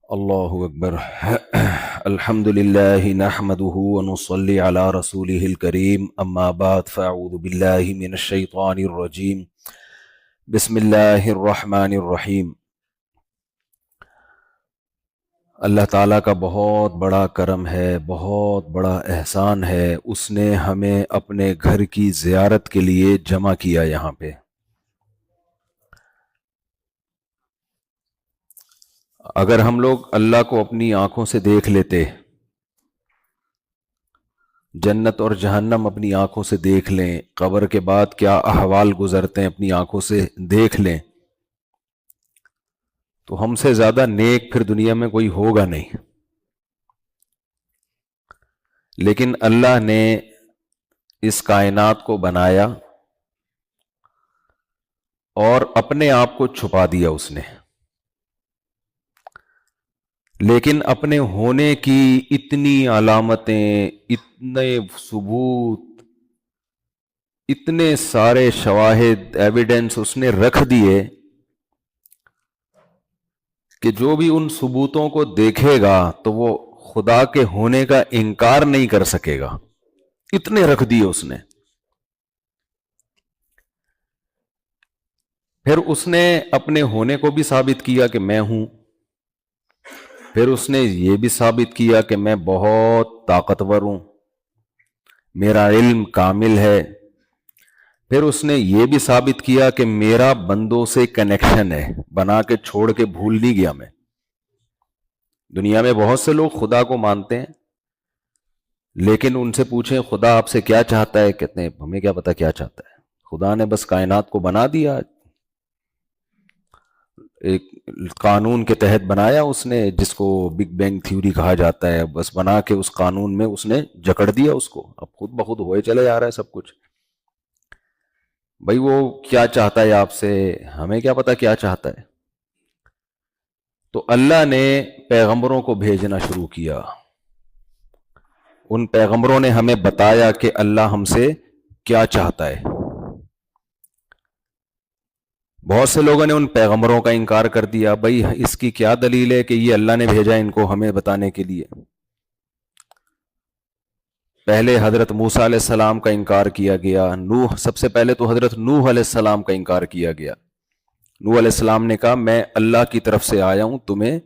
اللہ اکبر الحمد للہ نحمده ونصلی علی رسولہ الکریم اما بعد فاعوذ باللہ من الشیطان الرجیم بسم اللہ الرحمن الرحیم۔ اللہ تعالیٰ کا بہت بڑا کرم ہے، بہت بڑا احسان ہے، اس نے ہمیں اپنے گھر کی زیارت کے لیے جمع کیا یہاں پہ۔ اگر ہم لوگ اللہ کو اپنی آنکھوں سے دیکھ لیتے، جنت اور جہنم اپنی آنکھوں سے دیکھ لیں، قبر کے بعد کیا احوال گزرتے ہیں اپنی آنکھوں سے دیکھ لیں، تو ہم سے زیادہ نیک پھر دنیا میں کوئی ہوگا نہیں۔ لیکن اللہ نے اس کائنات کو بنایا اور اپنے آپ کو چھپا دیا اس نے، لیکن اپنے ہونے کی اتنی علامتیں، اتنے ثبوت، اتنے سارے شواہد، ایویڈنس اس نے رکھ دیے کہ جو بھی ان ثبوتوں کو دیکھے گا تو وہ خدا کے ہونے کا انکار نہیں کر سکے گا، اتنے رکھ دیے اس نے۔ پھر اس نے اپنے ہونے کو بھی ثابت کیا کہ میں ہوں، پھر اس نے یہ بھی ثابت کیا کہ میں بہت طاقتور ہوں، میرا علم کامل ہے، پھر اس نے یہ بھی ثابت کیا کہ میرا بندوں سے کنیکشن ہے، بنا کے چھوڑ کے بھول نہیں گیا میں۔ دنیا میں بہت سے لوگ خدا کو مانتے ہیں، لیکن ان سے پوچھیں خدا آپ سے کیا چاہتا ہے، کہتے ہیں ہمیں کیا پتا کیا چاہتا ہے، خدا نے بس کائنات کو بنا دیا، ایک قانون کے تحت بنایا اس نے، جس کو بگ بینگ تھیوری کہا جاتا ہے، بس بنا کے اس قانون میں اس نے جکڑ دیا اس کو، اب خود بخود ہوئے چلے جا رہا ہے سب کچھ۔ بھائی وہ کیا چاہتا ہے آپ سے، ہمیں کیا پتا کیا چاہتا ہے۔ تو اللہ نے پیغمبروں کو بھیجنا شروع کیا، ان پیغمبروں نے ہمیں بتایا کہ اللہ ہم سے کیا چاہتا ہے۔ بہت سے لوگوں نے ان پیغمبروں کا انکار کر دیا، بھائی اس کی کیا دلیل ہے کہ یہ اللہ نے بھیجا ان کو ہمیں بتانے کے لیے۔ پہلے حضرت موسیٰ علیہ السلام کا انکار کیا گیا، نوح، سب سے پہلے تو حضرت نوح علیہ السلام کا انکار کیا گیا۔ نوح علیہ السلام نے کہا میں اللہ کی طرف سے آیا ہوں تمہیں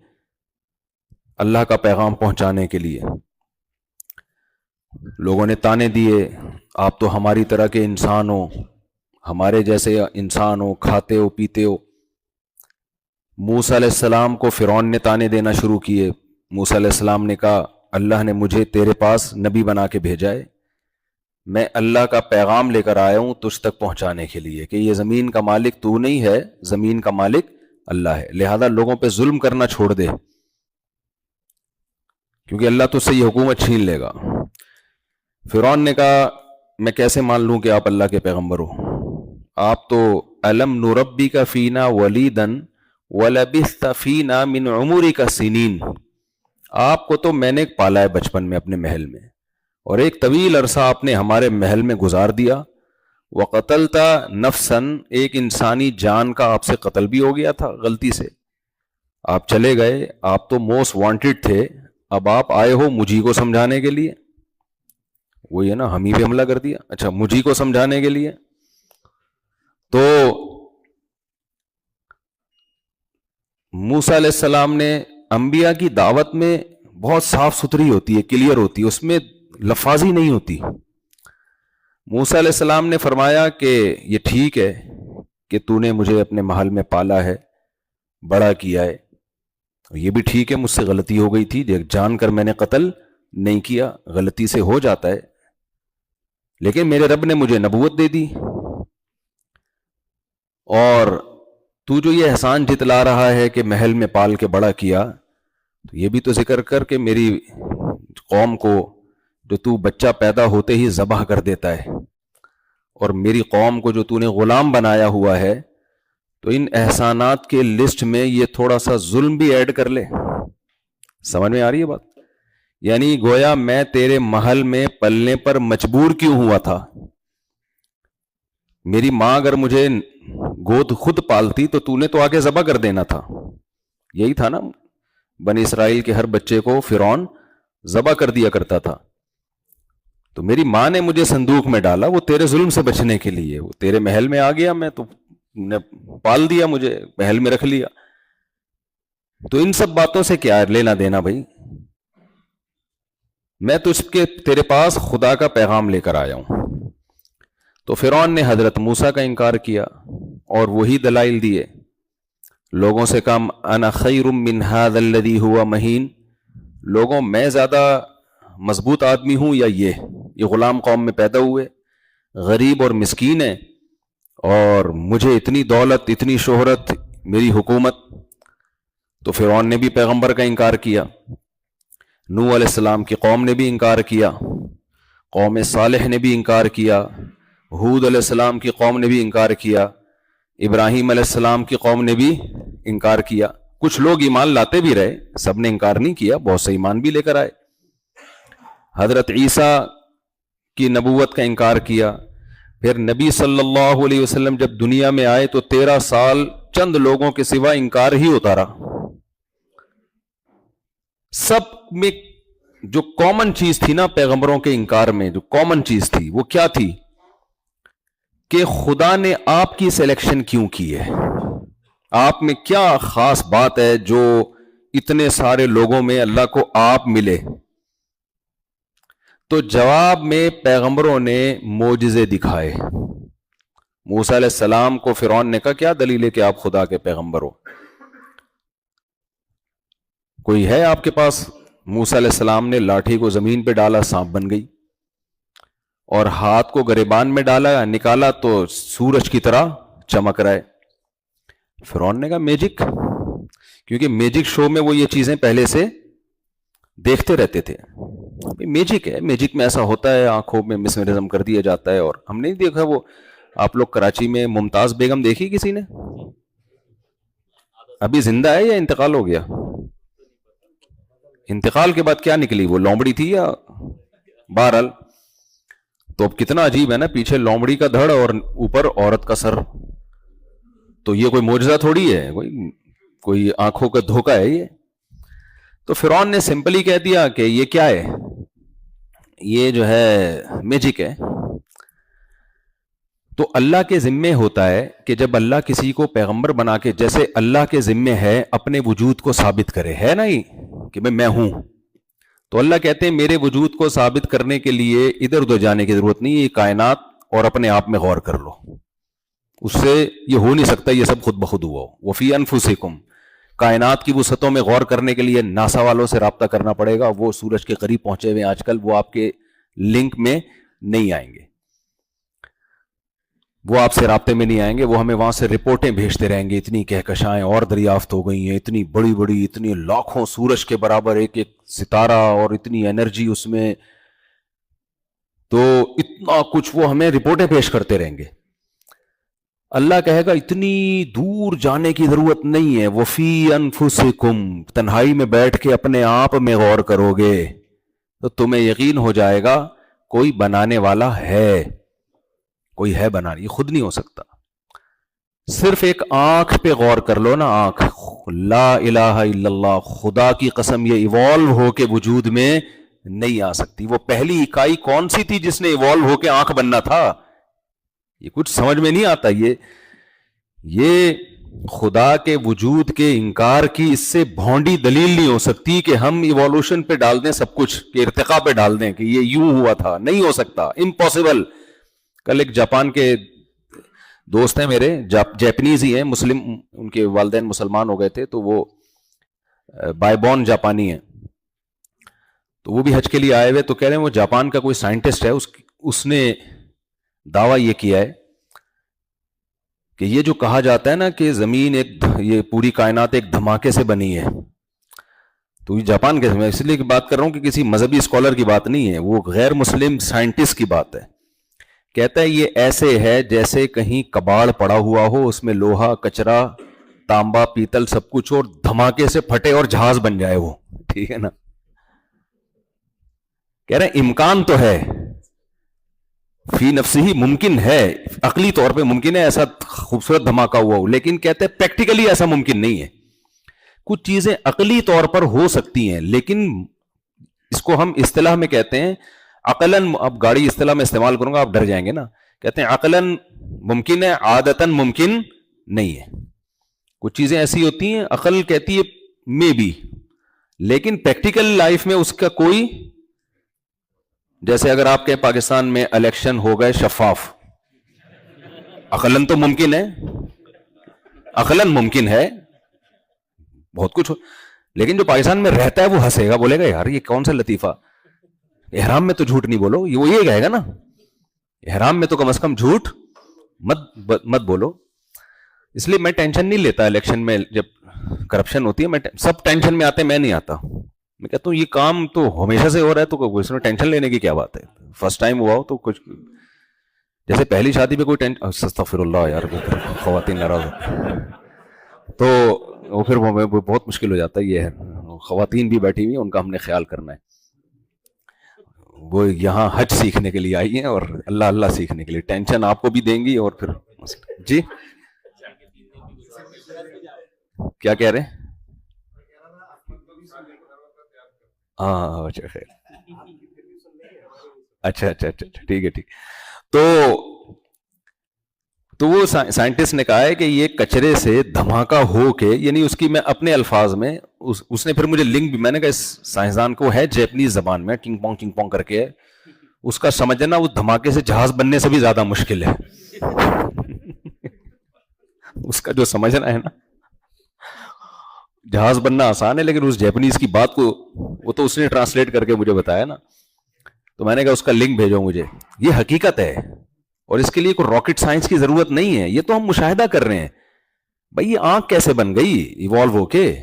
اللہ کا پیغام پہنچانے کے لیے۔ لوگوں نے طعنے دیے، آپ تو ہماری طرح کے انسان ہو، ہمارے جیسے انسان ہو، کھاتے ہو پیتے ہو۔ موسیٰ علیہ السلام کو فرعون نے طعنے دینا شروع کیے۔ موسیٰ علیہ السلام نے کہا اللہ نے مجھے تیرے پاس نبی بنا کے بھیجا ہے، میں اللہ کا پیغام لے کر آیا ہوں تجھ تک پہنچانے کے لیے کہ یہ زمین کا مالک تو نہیں ہے، زمین کا مالک اللہ ہے، لہذا لوگوں پہ ظلم کرنا چھوڑ دے، کیونکہ اللہ تجھ سے یہ حکومت چھین لے گا۔ فرعون نے کہا میں کیسے مان لوں کہ آپ اللہ کے پیغمبر ہو، آپ تو الم نربک فینا ولیدا ولبثت فینا من عمرک سنین، آپ کو تو میں نے پالا ہے بچپن میں اپنے محل میں، اور ایک طویل عرصہ آپ نے ہمارے محل میں گزار دیا۔ وقتلت نفسا، ایک انسانی جان کا آپ سے قتل بھی ہو گیا تھا غلطی سے، آپ چلے گئے، آپ تو موسٹ وانٹڈ تھے، اب آپ آئے ہو مجھی کو سمجھانے کے لیے، وہی ہے نا، ہم ہی پہ حملہ کر دیا، اچھا مجھی کو سمجھانے کے لیے۔ تو موسیٰ علیہ السلام نے، انبیاء کی دعوت میں بہت صاف ستھری ہوتی ہے، کلیئر ہوتی ہے، اس میں لفاظی نہیں ہوتی۔ موسیٰ علیہ السلام نے فرمایا کہ یہ ٹھیک ہے کہ تو نے مجھے اپنے محل میں پالا ہے، بڑا کیا ہے، یہ بھی ٹھیک ہے مجھ سے غلطی ہو گئی تھی، جان کر میں نے قتل نہیں کیا، غلطی سے ہو جاتا ہے، لیکن میرے رب نے مجھے نبوت دے دی، اور تو جو یہ احسان جتلا رہا ہے کہ محل میں پال کے بڑا کیا، تو یہ بھی تو ذکر کر کہ میری قوم کو جو تو بچہ پیدا ہوتے ہی ذبح کر دیتا ہے، اور میری قوم کو جو تو نے غلام بنایا ہوا ہے، تو ان احسانات کے لسٹ میں یہ تھوڑا سا ظلم بھی ایڈ کر لے۔ سمجھ میں آ رہی ہے بات؟ یعنی گویا میں تیرے محل میں پلنے پر مجبور کیوں ہوا تھا، میری ماں اگر مجھے گود خود پالتی تو نے تو آگے ذبح کر دینا تھا، یہی تھا نا، بنی اسرائیل کے ہر بچے کو فرعون ذبح کر دیا کرتا تھا. تو میری ماں نے مجھے صندوق میں ڈالا وہ تیرے ظلم سے بچنے کے لیے. وہ تیرے محل میں آ گیا, میں تو نے پال دیا, مجھے محل میں رکھ لیا. تو ان سب باتوں سے کیا لینا دینا بھائی؟ میں تو اس کے تیرے پاس خدا کا پیغام لے کر آیا ہوں. تو فرعون نے حضرت موسیٰ کا انکار کیا اور وہی دلائل دیے. لوگوں سے کہا انا خیر من ھذا الذی ھوا مہین, لوگوں میں زیادہ مضبوط آدمی ہوں یا یہ غلام قوم میں پیدا ہوئے, غریب اور مسکین ہے, اور مجھے اتنی دولت, اتنی شہرت, میری حکومت. تو فرعون نے بھی پیغمبر کا انکار کیا. نوح علیہ السلام کی قوم نے بھی انکار کیا, قوم صالح نے بھی انکار کیا, ہود علیہ السلام کی قوم نے بھی انکار کیا, ابراہیم علیہ السلام کی قوم نے بھی انکار کیا. کچھ لوگ ایمان لاتے بھی رہے, سب نے انکار نہیں کیا, بہت سے ایمان بھی لے کر آئے. حضرت عیسیٰ کی نبوت کا انکار کیا. پھر نبی صلی اللہ علیہ وسلم جب دنیا میں آئے تو 13 سال چند لوگوں کے سوا انکار ہی ہوتا رہا. سب میں جو کامن چیز تھی نا پیغمبروں کے انکار میں, جو کامن چیز تھی وہ کیا تھی کہ خدا نے آپ کی سلیکشن کیوں کی ہے, آپ میں کیا خاص بات ہے جو اتنے سارے لوگوں میں اللہ کو آپ ملے. تو جواب میں پیغمبروں نے معجزے دکھائے. موسیٰ علیہ السلام کو فرعون نے کہا کیا دلیل ہے کہ آپ خدا کے پیغمبر ہو, کوئی ہے آپ کے پاس؟ موسیٰ علیہ السلام نے لاٹھی کو زمین پہ ڈالا, سانپ بن گئی, اور ہاتھ کو گریبان میں ڈالا, نکالا تو سورج کی طرح چمک رہا ہے. فرعون نے کہا میجک, کیونکہ میجک شو میں وہ یہ چیزیں پہلے سے دیکھتے رہتے تھے. میجک ہے, میجک میں ایسا ہوتا ہے, آنکھوں میں مسمرزم کر دیا جاتا ہے. اور ہم نہیں دیکھا وہ, آپ لوگ کراچی میں ممتاز بیگم دیکھی کسی نے؟ ابھی زندہ ہے یا انتقال ہو گیا؟ انتقال کے بعد کیا نکلی, وہ لومڑی تھی یا بہرحال؟ تو اب کتنا عجیب ہے نا, پیچھے لومڑی کا دھڑ اور اوپر عورت کا سر. تو یہ کوئی معجزہ تھوڑی ہے, کوئی آنکھوں کا دھوکہ ہے یہ. تو فرعون نے سمپلی کہہ دیا کہ یہ کیا ہے, یہ جو ہے میجک ہے. تو اللہ کے ذمے ہوتا ہے کہ جب اللہ کسی کو پیغمبر بنا کے, جیسے اللہ کے ذمے ہے اپنے وجود کو ثابت کرے, ہے نا ہی کہ میں ہوں. تو اللہ کہتے ہیں میرے وجود کو ثابت کرنے کے لیے ادھر ادھر جانے کی ضرورت نہیں, یہ کائنات اور اپنے آپ میں غور کر لو, اس سے یہ ہو نہیں سکتا یہ سب خود بخود ہوا. وفی انفسکم, کائنات کی وسعتوں میں غور کرنے کے لیے ناسا والوں سے رابطہ کرنا پڑے گا, وہ سورج کے قریب پہنچے ہوئے آج کل, وہ آپ کے لنک میں نہیں آئیں گے, وہ آپ سے رابطے میں نہیں آئیں گے, وہ ہمیں وہاں سے رپورٹیں بھیجتے رہیں گے, اتنی کہکشائیں اور دریافت ہو گئی ہیں, اتنی بڑی بڑی, اتنی لاکھوں سورج کے برابر ایک ایک ستارہ, اور اتنی انرجی اس میں, تو اتنا کچھ وہ ہمیں رپورٹیں پیش کرتے رہیں گے. اللہ کہے گا اتنی دور جانے کی ضرورت نہیں ہے, وفی انفسکم, تنہائی میں بیٹھ کے اپنے آپ میں غور کرو گے تو تمہیں یقین ہو جائے گا کوئی بنانے والا ہے, کوئی ہے بنانے, یہ خود نہیں ہو سکتا. صرف ایک آنکھ پہ غور کر لو نا, آنکھ, لا الہ الا اللہ, خدا کی قسم یہ ایوالو ہو کے وجود میں نہیں آ سکتی. وہ پہلی اکائی کون سی تھی جس نے ایوالو ہو کے آنکھ بننا تھا؟ یہ کچھ سمجھ میں نہیں آتا. یہ خدا کے وجود کے انکار کی اس سے بھونڈی دلیل نہیں ہو سکتی کہ ہم ایوالوشن پہ ڈال دیں سب کچھ, کہ ارتقاء پہ ڈال دیں کہ یہ یوں ہوا تھا. نہیں ہو سکتا, امپاسبل. کل ایک جاپان کے دوست ہیں میرے, جاپنیز ہی ہیں, مسلم, ان کے والدین مسلمان ہو گئے تھے, تو وہ بائی بورن جاپانی ہیں. تو وہ بھی حج کے لیے آئے ہوئے, تو کہہ رہے ہیں وہ جاپان کا کوئی سائنٹسٹ ہے, اس نے دعویٰ یہ کیا ہے کہ یہ جو کہا جاتا ہے نا کہ زمین یہ پوری کائنات ایک دھماکے سے بنی ہے, تو یہ جاپان کے, میں اس لیے بات کر رہا ہوں کہ کسی مذہبی اسکالر کی بات نہیں ہے, وہ غیر مسلم سائنٹسٹ کی بات ہے. کہتا ہے یہ ایسے ہے جیسے کہیں کباڑ پڑا ہوا ہو, اس میں لوہا, کچرا, تانبا, پیتل سب کچھ, اور دھماکے سے پھٹے اور جہاز بن جائے وہ. ٹھیک ہے نا؟ کہہ رہے ہیں امکان تو ہے, فی نفسی ہی ممکن ہے, عقلی طور پہ ممکن ہے ایسا خوبصورت دھماکہ ہوا ہو, لیکن کہتے ہیں پریکٹیکلی ایسا ممکن نہیں ہے. کچھ چیزیں عقلی طور پر ہو سکتی ہیں، لیکن اس کو ہم اصطلاح میں کہتے ہیں عقلاً، اب گاڑی اصطلاح میں استعمال کروں گا آپ ڈر جائیں گے نا، کہتے ہیں عقلاً ممکن ہے، عادتاً ممکن نہیں ہے. کچھ چیزیں ایسی ہوتی ہیں عقل کہتی ہے مے بی، لیکن پریکٹیکل لائف میں اس کا کوئی، جیسے اگر آپ کے پاکستان میں الیکشن ہو گئے شفاف، عقلاً تو ممکن ہے، عقلاً ممکن ہے بہت کچھ، لیکن جو پاکستان میں رہتا ہے وہ ہنسے گا، بولے گا یار یہ کون سا لطیفہ، احرام میں تو جھوٹ نہیں بولو، وہ یہ کہے گا نا، احرام میں تو کم از کم جھوٹ مت بولو. اس لیے میں ٹینشن نہیں لیتا الیکشن میں، جب کرپشن ہوتی ہے میں سب ٹینشن میں آتے ہیں، میں نہیں آتا. میں کہتا ہوں یہ کام تو ہمیشہ سے ہو رہا ہے، تو اس میں ٹینشن لینے کی کیا بات ہے، فرسٹ ٹائم ہوا ہو تو کچھ، جیسے پہلی شادی پہ کوئی ٹینشن، استغفر اللہ یار خواتین ناراض تو وہ پھر بہت مشکل ہو جاتا ہے. یہ ہے خواتین بھی بیٹھی ہوئی ہیں، ان کا ہم نے خیال کرنا ہے، وہ یہاں حج سیکھنے کے لیے آئی ہیں اور اللہ اللہ سیکھنے کے لیے، ٹینشن آپ کو بھی دیں گی اور پھر جی کیا کہہ رہے ہیں؟ ہاں اچھا خیر، اچھا اچھا اچھا ٹھیک ہے ٹھیک. تو وہ سائنٹسٹ نے کہا ہے کہ یہ کچرے سے دھماکہ ہو کے، یعنی اس کی میں اپنے الفاظ میں، اس نے پھر مجھے لنک بھی، میں نے کہا اس سائنسدان کو ہے جیپنیز زبان میں ٹنگ پونگ کر کے، اس کا سمجھنا اس دھماکے سے جہاز بننے سے بھی زیادہ مشکل ہے. اس کا جو سمجھنا ہے نا، جہاز بننا آسان ہے، لیکن اس جیپنیز کی بات کو وہ تو اس نے ٹرانسلیٹ کر کے مجھے بتایا نا. تو میں نے کہا اس کا لنک بھیجو مجھے، یہ حقیقت ہے اور اس کے لیے کوئی راکٹ سائنس کی ضرورت نہیں ہے، یہ تو ہم مشاہدہ کر رہے ہیں. بھائی یہ آنکھ کیسے بن گئی ایوالو ہو کے،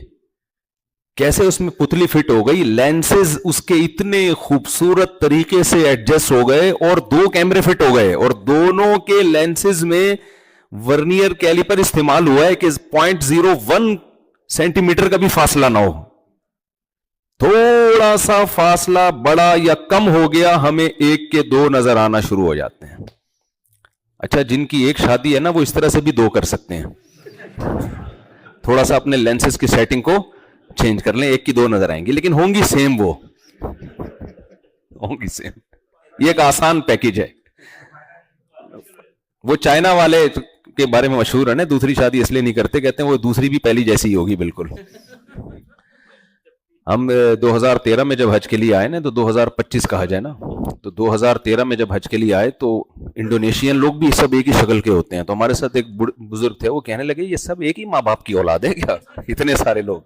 کیسے اس میں پتلی فٹ ہو گئی، لینسز اس کے اتنے خوبصورت طریقے سے ایڈجسٹ ہو گئے اور 2 کیمرے فٹ ہو گئے، اور دونوں کے لینسز میں ورنیئر کیلیپر استعمال ہوا ہے کہ 0.01 سینٹی میٹر کا بھی فاصلہ نہ ہو. تھوڑا سا فاصلہ بڑا یا کم ہو گیا، ہمیں 1 کے 2 نظر آنا شروع ہو جاتے ہیں. اچھا جن کی 1 شادی ہے نا، وہ اس طرح سے بھی 2 کر سکتے ہیں، تھوڑا سا اپنے لینسز کی سیٹنگ کو چینج کر لیں، 1 کی 2 نظر آئیں گی، لیکن ہوں گی سیم، وہ ہوں گی سیم. یہ ایک آسان پیکج ہے. وہ چائنا والے کے بارے میں مشہور ہے نا، دوسری شادی اس لیے نہیں کرتے، کہتے ہیں وہ دوسری بھی پہلی جیسی ہوگی بالکل. ہم 2013 میں جب حج کے لیے آئے نا، تو 2025 کا حج ہے نا، تو 2013 میں جب حج کے لیے آئے تو انڈونیشین لوگ بھی سب ایک ہی شکل کے ہوتے ہیں. تو ہمارے ساتھ ایک بزرگ تھے، وہ کہنے لگے یہ سب ایک ہی ماں باپ کی اولاد ہے کیا، اتنے سارے لوگ.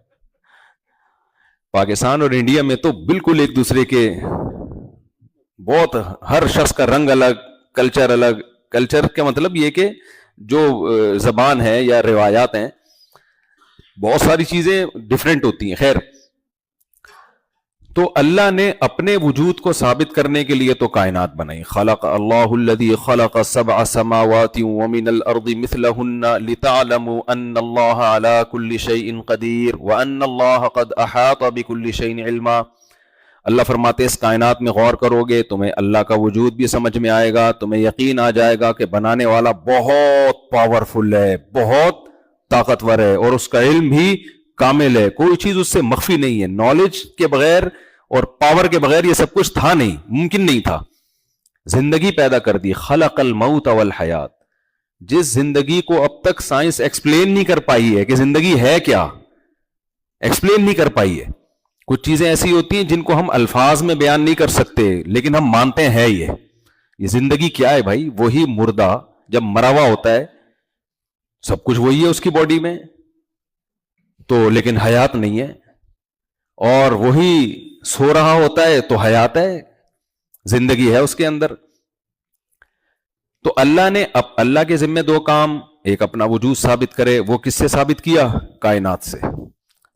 پاکستان اور انڈیا میں تو بالکل ایک دوسرے کے، بہت، ہر شخص کا رنگ الگ، کلچر الگ. کلچر کا مطلب یہ کہ جو زبان ہے یا روایات ہیں، بہت ساری چیزیں ڈیفرنٹ ہوتی ہیں. خیر، تو اللہ نے اپنے وجود کو ثابت کرنے کے لیے تو کائنات بنائی. خلق اللہ الذی خلق 7 سماوات ومن الارض مثلہن لتعلموا ان اللہ علی کل شیء قدیر وان اللہ قد احاط بکل شیء علما. اللہ فرماتے اس کائنات میں غور کرو گے تمہیں اللہ کا وجود بھی سمجھ میں آئے گا، تمہیں یقین آ جائے گا کہ بنانے والا بہت پاورفل ہے، بہت طاقتور ہے، اور اس کا علم بھی کامل ہے، کوئی چیز اس سے مخفی نہیں ہے. نالج کے بغیر اور پاور کے بغیر یہ سب کچھ تھا نہیں، ممکن نہیں تھا. زندگی پیدا کر دی. خلق الموت والحیات، جس زندگی کو اب تک سائنس ایکسپلین نہیں کر پائی ہے کہ زندگی ہے کیا، ایکسپلین نہیں کر پائی ہے. کچھ چیزیں ایسی ہوتی ہیں جن کو ہم الفاظ میں بیان نہیں کر سکتے، لیکن ہم مانتے ہیں یہ زندگی کیا ہے بھائی. وہی مردہ جب مرا ہوا ہوتا ہے، سب کچھ وہی ہے اس کی باڈی میں تو، لیکن حیات نہیں ہے. اور وہی سو رہا ہوتا ہے تو حیات ہے، زندگی ہے اس کے اندر. تو اللہ نے اللہ کے ذمہ 2 کام، ایک اپنا وجود ثابت کرے. وہ کس سے ثابت کیا؟ کائنات سے.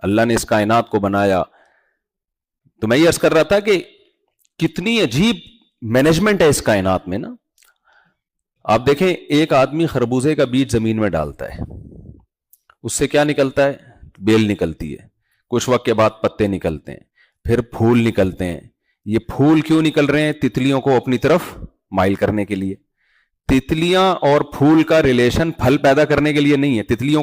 اللہ نے اس کائنات کو بنایا. تو میں یہ عرض کر رہا تھا کہ کتنی عجیب مینجمنٹ ہے اس کائنات میں نا. آپ دیکھیں، ایک آدمی خربوزے کا بیج زمین میں ڈالتا ہے، اس سے کیا نکلتا ہے؟ بیل نکلتی ہے. کچھ وقت کے بعد پتے نکلتے ہیں، پھر پھول نکلتے ہیں. یہ پھول کیوں نکل رہے ہیں؟ تتلیوں کو اپنی طرف مائل کرنے کے لیے. تتلیاں اور پھول کا ریلیشن پھل پیدا کرنے کے لیے نہیں ہے. تتلیوں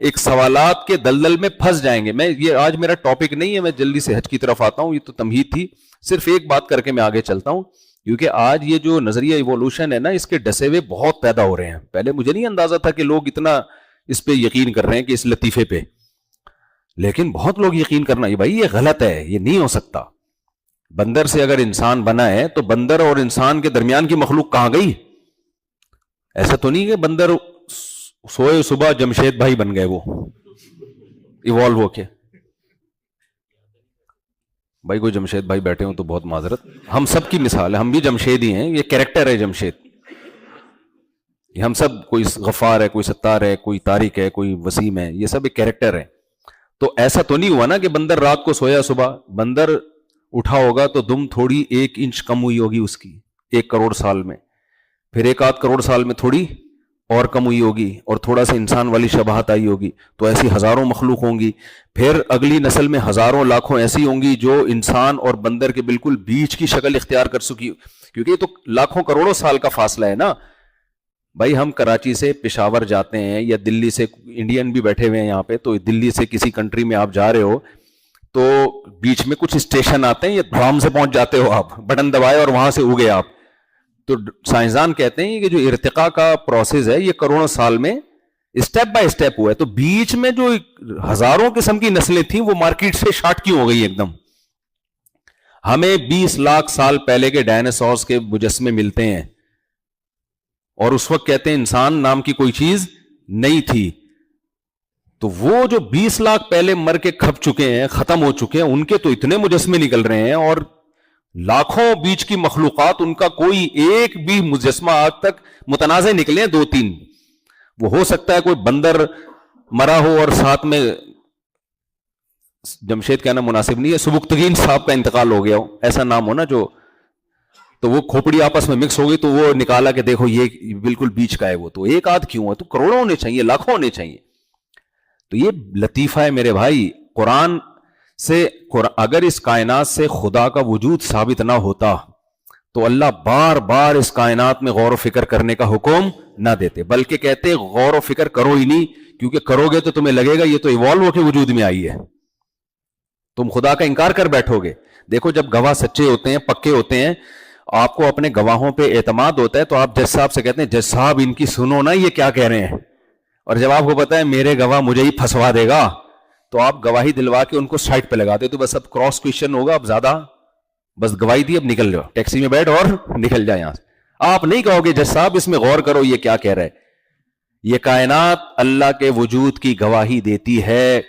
ایک سوالات کے دلدل میں پھنس جائیں گے. میں یہ آج میرا ٹاپک نہیں ہے, میں جلدی سے حج کی طرف آتا ہوں, یہ تو تمہید تھی. صرف ایک بات کر کے میں آگے چلتا ہوں, کیونکہ آج یہ جو نظریہ ایوولوشن ہے نا, اس کے ڈسے ہوئے بہت پیدا ہو رہے ہیں. پہلے مجھے نہیں اندازہ تھا کہ لوگ اتنا اس پہ یقین کر رہے ہیں کہ اس لطیفے پہ, لیکن بہت لوگ یقین کرنا, یہ بھائی یہ غلط ہے, یہ نہیں ہو سکتا. بندر سے اگر انسان بنا ہے تو بندر اور انسان کے درمیان کی مخلوق کہاں گئی؟ ایسا تو نہیں کہ بندر سوئے صبح جمشید بھائی بن گئے وہ ایوالو ہو کے. بھائی کوئی جمشید بھائی بیٹھے ہوں تو بہت معذرت, ہم سب کی مثال ہے, ہم بھی جمشید ہی ہیں, یہ کیریکٹر ہے جمشید. ہم سب, کوئی غفار ہے, کوئی ستار ہے, کوئی طارق ہے, کوئی وسیم ہے, یہ سب ایک کیریکٹر ہے. تو ایسا تو نہیں ہوا نا کہ بندر رات کو سویا صبح, بندر اٹھا ہوگا تو دم تھوڑی 1 انچ کم ہوئی ہوگی اس کی 1 کروڑ سال میں, پھر 1 آدھ کروڑ سال میں تھوڑی اور کم ہوئی ہوگی, اور تھوڑا سا انسان والی شباہت آئی ہوگی. تو ایسی ہزاروں مخلوق ہوں گی, پھر اگلی نسل میں ہزاروں لاکھوں ایسی ہوں گی جو انسان اور بندر کے بالکل بیچ کی شکل اختیار کر سکی, کیونکہ یہ تو لاکھوں کروڑوں سال کا فاصلہ ہے نا. بھائی ہم کراچی سے پشاور جاتے ہیں, یا دلی سے, انڈین بھی بیٹھے ہوئے ہیں یہاں پہ, تو دلی سے کسی کنٹری میں آپ جا رہے ہو تو بیچ میں کچھ اسٹیشن آتے ہیں, یا دھام سے پہنچ جاتے ہو آپ, بٹن دبائے اور وہاں سے اگے آپ. تو سائنسدان کہتے ہیں کہ جو ارتقاء کا پروسیس ہے یہ کروڑوں سال میں اسٹیپ بائی اسٹیپ ہوا ہے. تو بیچ میں جو ہزاروں قسم کی نسلیں تھیں وہ مارکیٹ سے شارٹ کیوں ہو گئی ایک دم؟ ہمیں 20 لاکھ سال پہلے کے ڈائناسورس کے مجسمے ملتے ہیں, اور اس وقت کہتے ہیں انسان نام کی کوئی چیز نہیں تھی. تو وہ جو 20 لاکھ پہلے مر کے کھپ چکے ہیں, ختم ہو چکے ہیں, ان کے تو اتنے مجسمے نکل رہے ہیں, اور لاکھوں بیچ کی مخلوقات, ان کا کوئی ایک بھی مجسمہ آج تک متنازع نکلے ہیں 2-3. وہ ہو سکتا ہے کوئی بندر مرا ہو اور ساتھ میں, جمشید کہنا مناسب نہیں ہے, سبکتگین صاحب کا انتقال ہو گیا ہو, ایسا نام ہو نا جو, تو وہ کھوپڑی آپس میں مکس ہو گئی تو وہ نکالا کہ دیکھو یہ بالکل بیچ کا ہے. وہ تو ایک آدھ کیوں ہے, تو کروڑوں ہونے چاہیے, لاکھوں ہونے چاہیے. تو یہ لطیفہ ہے میرے بھائی. قرآن سے, اگر اس کائنات سے خدا کا وجود ثابت نہ ہوتا تو اللہ بار بار اس کائنات میں غور و فکر کرنے کا حکم نہ دیتے, بلکہ کہتے غور و فکر کرو ہی نہیں, کیونکہ کرو گے تو تمہیں لگے گا یہ تو ایوالو ہو کے وجود میں آئی ہے, تم خدا کا انکار کر بیٹھو گے. دیکھو جب گواہ سچے ہوتے ہیں, پکے ہوتے ہیں, آپ کو اپنے گواہوں پہ اعتماد ہوتا ہے, تو آپ جج صاحب سے کہتے ہیں جج صاحب ان کی سنو نا یہ کیا کہہ رہے ہیں, اور جب آپ کو پتا ہے میرے گواہ مجھے ہی پھنسوا دے گا تو آپ گواہی دلوا کے ان کو سائٹ پہ لگا دے. تو بس اب کراس کویشچن ہوگا, اب زیادہ بس گواہی دی, اب نکل جاؤ, ٹیکسی میں بیٹھ اور نکل جائے یہاں سے. آپ نہیں کہو گے جج صاحب اس میں غور کرو یہ کیا کہہ رہا ہے. یہ کائنات اللہ کے وجود کی گواہی دیتی ہے.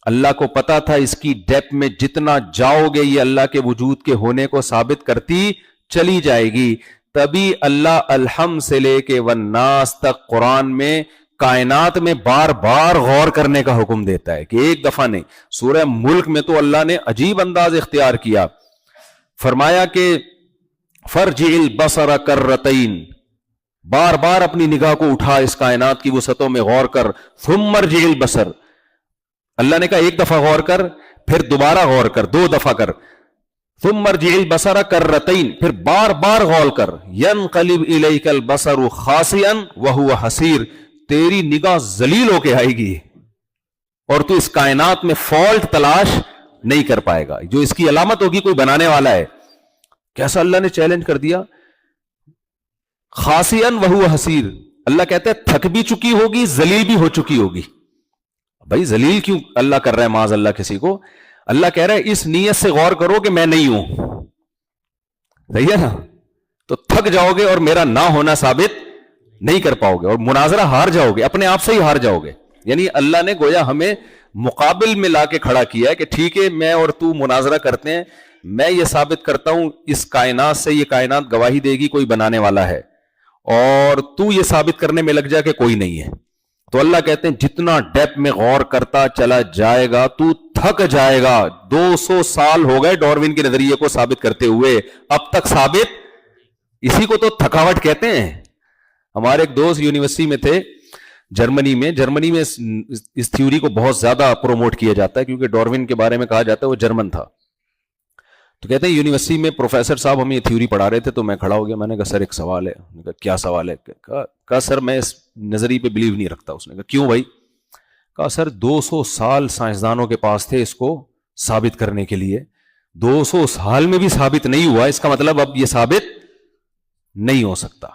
اللہ کو پتا تھا اس کی ڈیپ میں جتنا جاؤ گے یہ اللہ کے وجود کے ہونے کو ثابت کرتی چلی جائے گی. تبھی اللہ الحمد سے لے کے والناس تک قرآن میں کائنات میں بار بار غور کرنے کا حکم دیتا ہے, کہ ایک دفعہ نہیں. سورہ ملک میں تو اللہ نے عجیب انداز اختیار کیا, فرمایا کہ فرجع البصر کرتین, بار بار اپنی نگاہ کو اٹھا اس کائنات کی وسعتوں میں غور کر. ثم ارجع البصر, اللہ نے کہا ایک دفعہ غور کر, پھر دوبارہ غور کر, 2 دفعہ کر. ثم ارجع البصر کرتین, پھر بار بار غور کر. ينقلب الیک البصر خاسئا وهو حسیر, تیری نگاہ ذلیل ہو کے آئے گی اور تو اس کائنات میں فالٹ تلاش نہیں کر پائے گا. جو اس کی علامت ہوگی کوئی بنانے والا ہے. کیسا اللہ نے چیلنج کر دیا, خاسئا وهو حسیر. اللہ کہتا ہے تھک بھی چکی ہوگی, ذلیل بھی ہو چکی ہوگی. بھائی ذلیل کیوں اللہ کر رہا ہے معاذ اللہ کسی کو؟ اللہ کہہ رہا ہے اس نیت سے غور کرو کہ میں نہیں ہوں. صحیح ہے نا؟ تو تھک جاؤ گے اور میرا نہ ہونا ثابت نہیں کر پاؤ گے, اور مناظرہ ہار جاؤ گے, اپنے آپ سے ہی ہار جاؤ گے. یعنی اللہ نے گویا ہمیں مقابل میں لا کے کھڑا کیا ہے کہ ٹھیک ہے میں اور تو مناظرہ کرتے ہیں, میں یہ ثابت کرتا ہوں اس کائنات سے, یہ کائنات گواہی دے گی کوئی بنانے والا ہے, اور تو یہ ثابت کرنے میں لگ جا کہ کوئی نہیں ہے. تو اللہ کہتے ہیں جتنا ڈیپ میں غور کرتا چلا جائے گا تو تھک جائے گا. 200 سال ہو گئے ڈاروین کے نظریے کو ثابت کرتے ہوئے, اب تک ثابت, اسی کو تو تھکاوٹ کہتے ہیں. ہمارے ایک دوست یونیورسٹی میں تھے جرمنی میں اس تھیوری کو بہت زیادہ پروموٹ کیا جاتا ہے, کیونکہ ڈاروین کے بارے میں کہا جاتا ہے وہ جرمن تھا. تو کہتے ہیں یونیورسٹی میں پروفیسر صاحب ہمیں یہ تھیوری پڑھا رہے تھے تو میں کھڑا ہو گیا, میں نے کہا سر ایک سوال ہے. نے کہا کیا سوال ہے؟ کہا سر میں اس نظریے پہ بلیو نہیں رکھتا. اس نے کہا کیوں بھائی؟ کہا سر 200 سال سائنسدانوں کے پاس تھے اس کو ثابت کرنے کے لیے, 200 سال میں بھی ثابت نہیں ہوا, اس کا مطلب اب یہ ثابت نہیں ہو سکتا.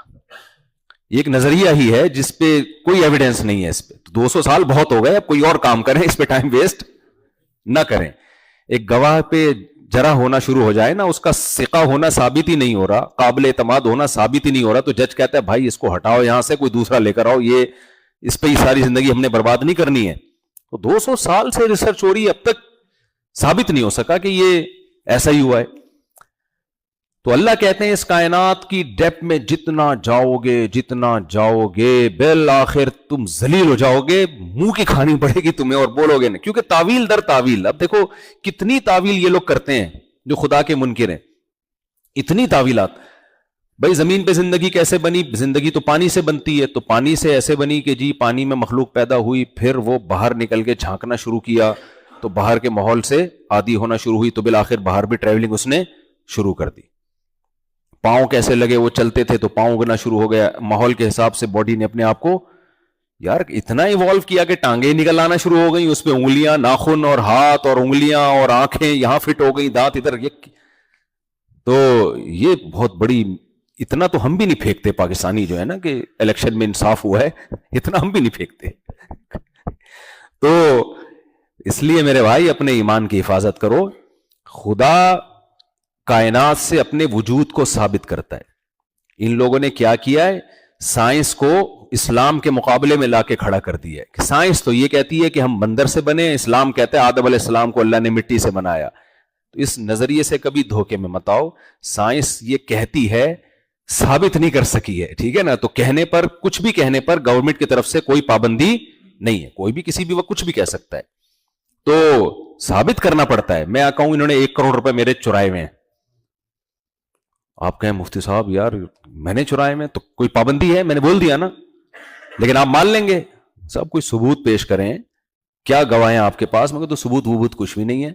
ایک نظریہ ہی ہے جس پہ کوئی ایویڈنس نہیں ہے اس پہ. 200 سال بہت ہو گئے, اب کوئی اور کام کریں, اس پہ ٹائم ویسٹ نہ کریں. ایک گواہ پہ جرح ہونا شروع ہو جائے نا, اس کا ثقہ ہونا ثابت ہی نہیں ہو رہا, قابل اعتماد ہونا ثابت ہی نہیں ہو رہا, تو جج کہتا ہے بھائی اس کو ہٹاؤ یہاں سے, کوئی دوسرا لے کر آؤ, یہ اس پہ ہی ساری زندگی ہم نے برباد نہیں کرنی ہے. تو 200 سال سے ریسرچ ہو رہی ہے, اب تک ثابت نہیں ہو سکا کہ یہ ایسا ہی ہوا ہے. تو اللہ کہتے ہیں اس کائنات کی ڈیپ میں جتنا جاؤ گے بالآخر تم ذلیل ہو جاؤ گے, منہ کی کھانی پڑے گی تمہیں اور بولو گے نہیں, کیونکہ تعویل در تعویل. اب دیکھو کتنی تعویل یہ لوگ کرتے ہیں جو خدا کے منکر ہیں, اتنی تعویلات. بھائی زمین پہ زندگی کیسے بنی؟ زندگی تو پانی سے بنتی ہے, تو پانی سے ایسے بنی کہ جی پانی میں مخلوق پیدا ہوئی, پھر وہ باہر نکل کے جھانکنا شروع کیا تو باہر کے ماحول سے عادی ہونا شروع ہوئی, تو بالآخر باہر بھی ٹریولنگ اس نے شروع کر دی. پاؤں کیسے لگے؟ وہ چلتے تھے تو پاؤں اگنا شروع ہو گیا, ماحول کے حساب سے باڈی نے اپنے آپ کو یار اتنا ایوالو کیا کہ ٹانگیں نکل آنا شروع ہو گئی, اس پہ انگلیاں, ناخن اور ہاتھ اور انگلیاں اور آنکھیں یہاں فٹ ہو گئی, دانت ادھر. تو یہ بہت بڑی, اتنا تو ہم بھی نہیں پھینکتے پاکستانی جو ہے نا کہ الیکشن میں انصاف ہوا ہے, اتنا ہم بھی نہیں پھینکتے. تو اس لیے میرے بھائی اپنے ایمان کی حفاظت کرو. خدا کائنات سے اپنے وجود کو ثابت کرتا ہے. ان لوگوں نے کیا کیا ہے؟ سائنس کو اسلام کے مقابلے میں لا کے کھڑا کر دیا ہے. سائنس تو یہ کہتی ہے کہ ہم بندر سے بنے, اسلام کہتا ہے آدم علیہ السلام کو اللہ نے مٹی سے بنایا. تو اس نظریے سے کبھی دھوکے میں مت آؤ. سائنس یہ کہتی ہے, ثابت نہیں کر سکی ہے, ٹھیک ہے نا. تو کہنے پر, کچھ بھی کہنے پر گورنمنٹ کی طرف سے کوئی پابندی نہیں ہے, کوئی بھی کسی بھی وقت کچھ بھی کہہ سکتا ہے. تو ثابت کرنا پڑتا ہے. میں کہوں انہوں نے 1 کروڑ روپے میرے چرائے ہوئے ہیں, آپ کہیں مفتی صاحب یار میں نے چرائے میں, تو کوئی پابندی ہے؟ میں نے بول دیا نا, لیکن آپ مان لیں گے. سب کوئی ثبوت پیش کریں, کیا گواہیں آپ کے پاس؟ مگر تو ثبوت وبوت کچھ بھی نہیں ہے.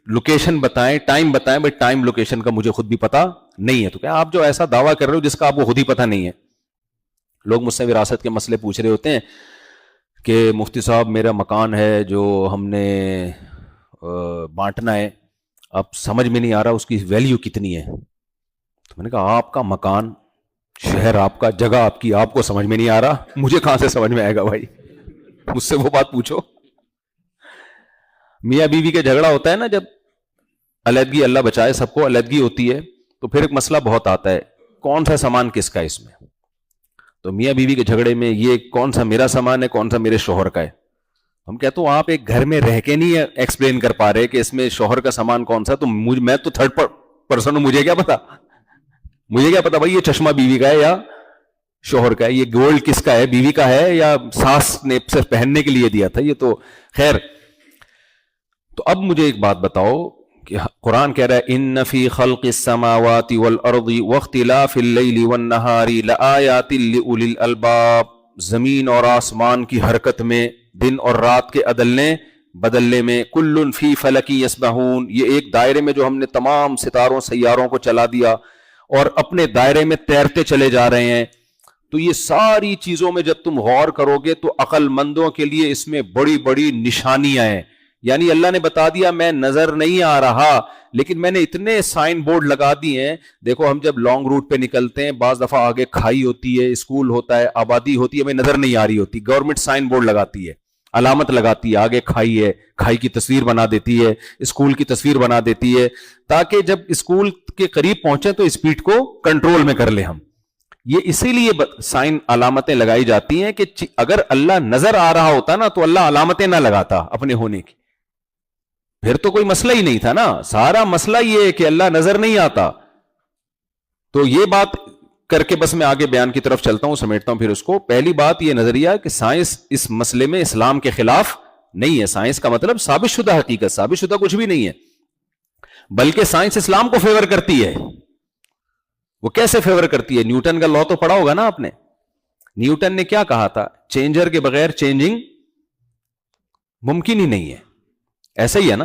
لوکیشن بتائیں, ٹائم بتائیں. بھائی ٹائم لوکیشن کا مجھے خود بھی پتا نہیں ہے. تو کیا آپ جو ایسا دعویٰ کر رہے ہو جس کا آپ کو خود ہی پتا نہیں ہے؟ لوگ مجھ سے وراثت کے مسئلے پوچھ رہے ہوتے ہیں کہ مفتی صاحب میرا مکان ہے جو ہم نے بانٹنا ہے, اب سمجھ میں نہیں آ رہا اس کی ویلیو کتنی ہے. تو میں نے کہا آپ کا مکان, شہر آپ کا, جگہ آپ کی, آپ کو سمجھ میں نہیں آ رہا, مجھے کہاں سے سمجھ میں آئے گا بھائی؟ مجھ سے وہ بات پوچھو. میاں بیوی کا جھگڑا ہوتا ہے نا, جب علیحدگی, اللہ بچائے سب کو, علیحدگی ہوتی ہے تو پھر ایک مسئلہ بہت آتا ہے, کون سا سامان کس کا اس میں. تو میاں بیوی کے جھگڑے میں یہ کون سا میرا سامان ہے, کون سا میرے شوہر کا ہے. ہم کہتے ہیں آپ ایک گھر میں رہ کے نہیں ایکسپلین کر پا رہے کہ اس میں شوہر کا سامان کون سا. تو میں تو تھرڈ پرسن ہوں, مجھے کیا پتا, مجھے کیا پتا بھائی یہ چشمہ بیوی کا ہے یا شوہر کا ہے, یہ گولڈ کس کا ہے, بیوی کا ہے یا ساس نے صرف پہننے کے لیے دیا تھا. یہ تو خیر. تو اب مجھے ایک بات بتاؤ کہ قرآن کہہ رہا ہے ان فی خلق السماوات والارض واختلاف اللیل والنہار لآیات لأولی الالباب. زمین اور آسمان کی حرکت میں, دن اور رات کے بدلنے میں, کل فی فلک یسبحون, یہ ایک دائرے میں جو ہم نے تمام ستاروں سیاروں کو چلا دیا اور اپنے دائرے میں تیرتے چلے جا رہے ہیں. تو یہ ساری چیزوں میں جب تم غور کرو گے تو عقل مندوں کے لیے اس میں بڑی بڑی نشانیاں ہیں. یعنی اللہ نے بتا دیا میں نظر نہیں آ رہا, لیکن میں نے اتنے سائن بورڈ لگا دیے ہیں. دیکھو ہم جب لانگ روٹ پہ نکلتے ہیں, بعض دفعہ آگے کھائی ہوتی ہے, اسکول ہوتا ہے, آبادی ہوتی ہے, ہمیں نظر نہیں آ رہی ہوتی, گورنمنٹ سائن بورڈ لگاتی ہے, علامت لگاتی ہے, آگے کھائی ہے, کھائی کی تصویر بنا دیتی ہے, اسکول کی تصویر بنا دیتی ہے, تاکہ جب اسکول کے قریب پہنچے تو اسپیڈ کو کنٹرول میں کر لیں ہم. یہ اسی لیے سائن علامتیں لگائی جاتی ہیں کہ اگر اللہ نظر آ رہا ہوتا نا تو اللہ علامتیں نہ لگاتا اپنے ہونے کی, پھر تو کوئی مسئلہ ہی نہیں تھا نا. سارا مسئلہ یہ ہے کہ اللہ نظر نہیں آتا. تو یہ بات کر کے بس میں آگے بیان کی طرف چلتا ہوں, سمیٹتا ہوں پھر اس کو. پہلی بات یہ نظریہ کہ سائنس اس مسئلے میں اسلام کے خلاف نہیں ہے. سائنس کا مطلب ثابت شدہ حقیقت, ثابت شدہ کچھ بھی نہیں ہے, بلکہ سائنس اسلام کو فیور کرتی ہے. وہ کیسے فیور کرتی ہے؟ نیوٹن کا لا تو پڑھا ہوگا نا آپ نے. نیوٹن نے کیا کہا تھا؟ چینجر کے بغیر چینجنگ ممکن ہی نہیں ہے. ایسا ہی ہے نا,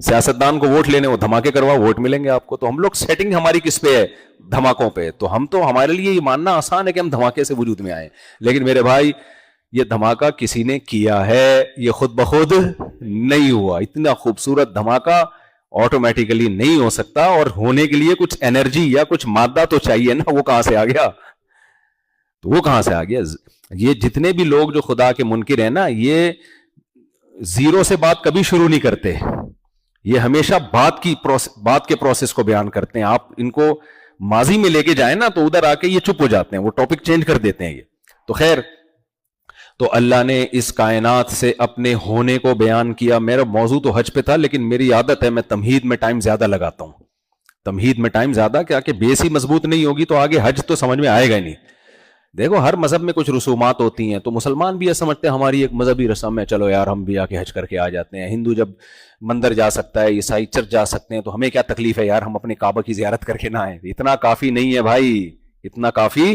سیاستدان کو ووٹ لینے وہ دھماکے کرواؤ ووٹ ملیں گے آپ کو. تو ہم لوگ سیٹنگ ہماری کس پہ ہے؟ دھماکوں پہ. تو ہمارے لیے یہ ماننا آسان ہے کہ ہم دھماکے سے وجود میں آئے, لیکن میرے بھائی یہ دھماکہ کسی نے کیا ہے, یہ خود بخود نہیں ہوا. اتنا خوبصورت دھماکہ آٹومیٹیکلی نہیں ہو سکتا, اور ہونے کے لیے کچھ انرجی یا کچھ مادہ تو چاہیے نا. وہ کہاں سے آ گیا؟ تو وہ کہاں سے آ گیا؟ یہ جتنے بھی لوگ جو خدا کے منکر ہیں نا, یہ زیرو سے بات کبھی شروع نہیں کرتے, یہ ہمیشہ بات کے پروسیس کو بیان کرتے ہیں. آپ ان کو ماضی میں لے کے جائیں نا تو ادھر آ کے یہ چپ ہو جاتے ہیں, وہ ٹاپک چینج کر دیتے ہیں یہ. تو خیر, تو اللہ نے اس کائنات سے اپنے ہونے کو بیان کیا. میرا موضوع تو حج پہ تھا, لیکن میری عادت ہے میں تمہید میں ٹائم زیادہ لگاتا ہوں. تمہید میں ٹائم زیادہ, کیا کہ بیس ہی مضبوط نہیں ہوگی تو آگے حج تو سمجھ میں آئے گا ہی نہیں. دیکھو ہر مذہب میں کچھ رسومات ہوتی ہیں, تو مسلمان بھی یہ سمجھتے ہیں ہماری ایک مذہبی رسم ہے, چلو یار ہم بھی آ کے حج کر کے آ جاتے ہیں. ہندو جب مندر جا سکتا ہے, عیسائی چرچ جا سکتے ہیں, تو ہمیں کیا تکلیف ہے یار ہم اپنے کعبہ کی زیارت کر کے نہ آئیں. اتنا کافی نہیں ہے بھائی, اتنا کافی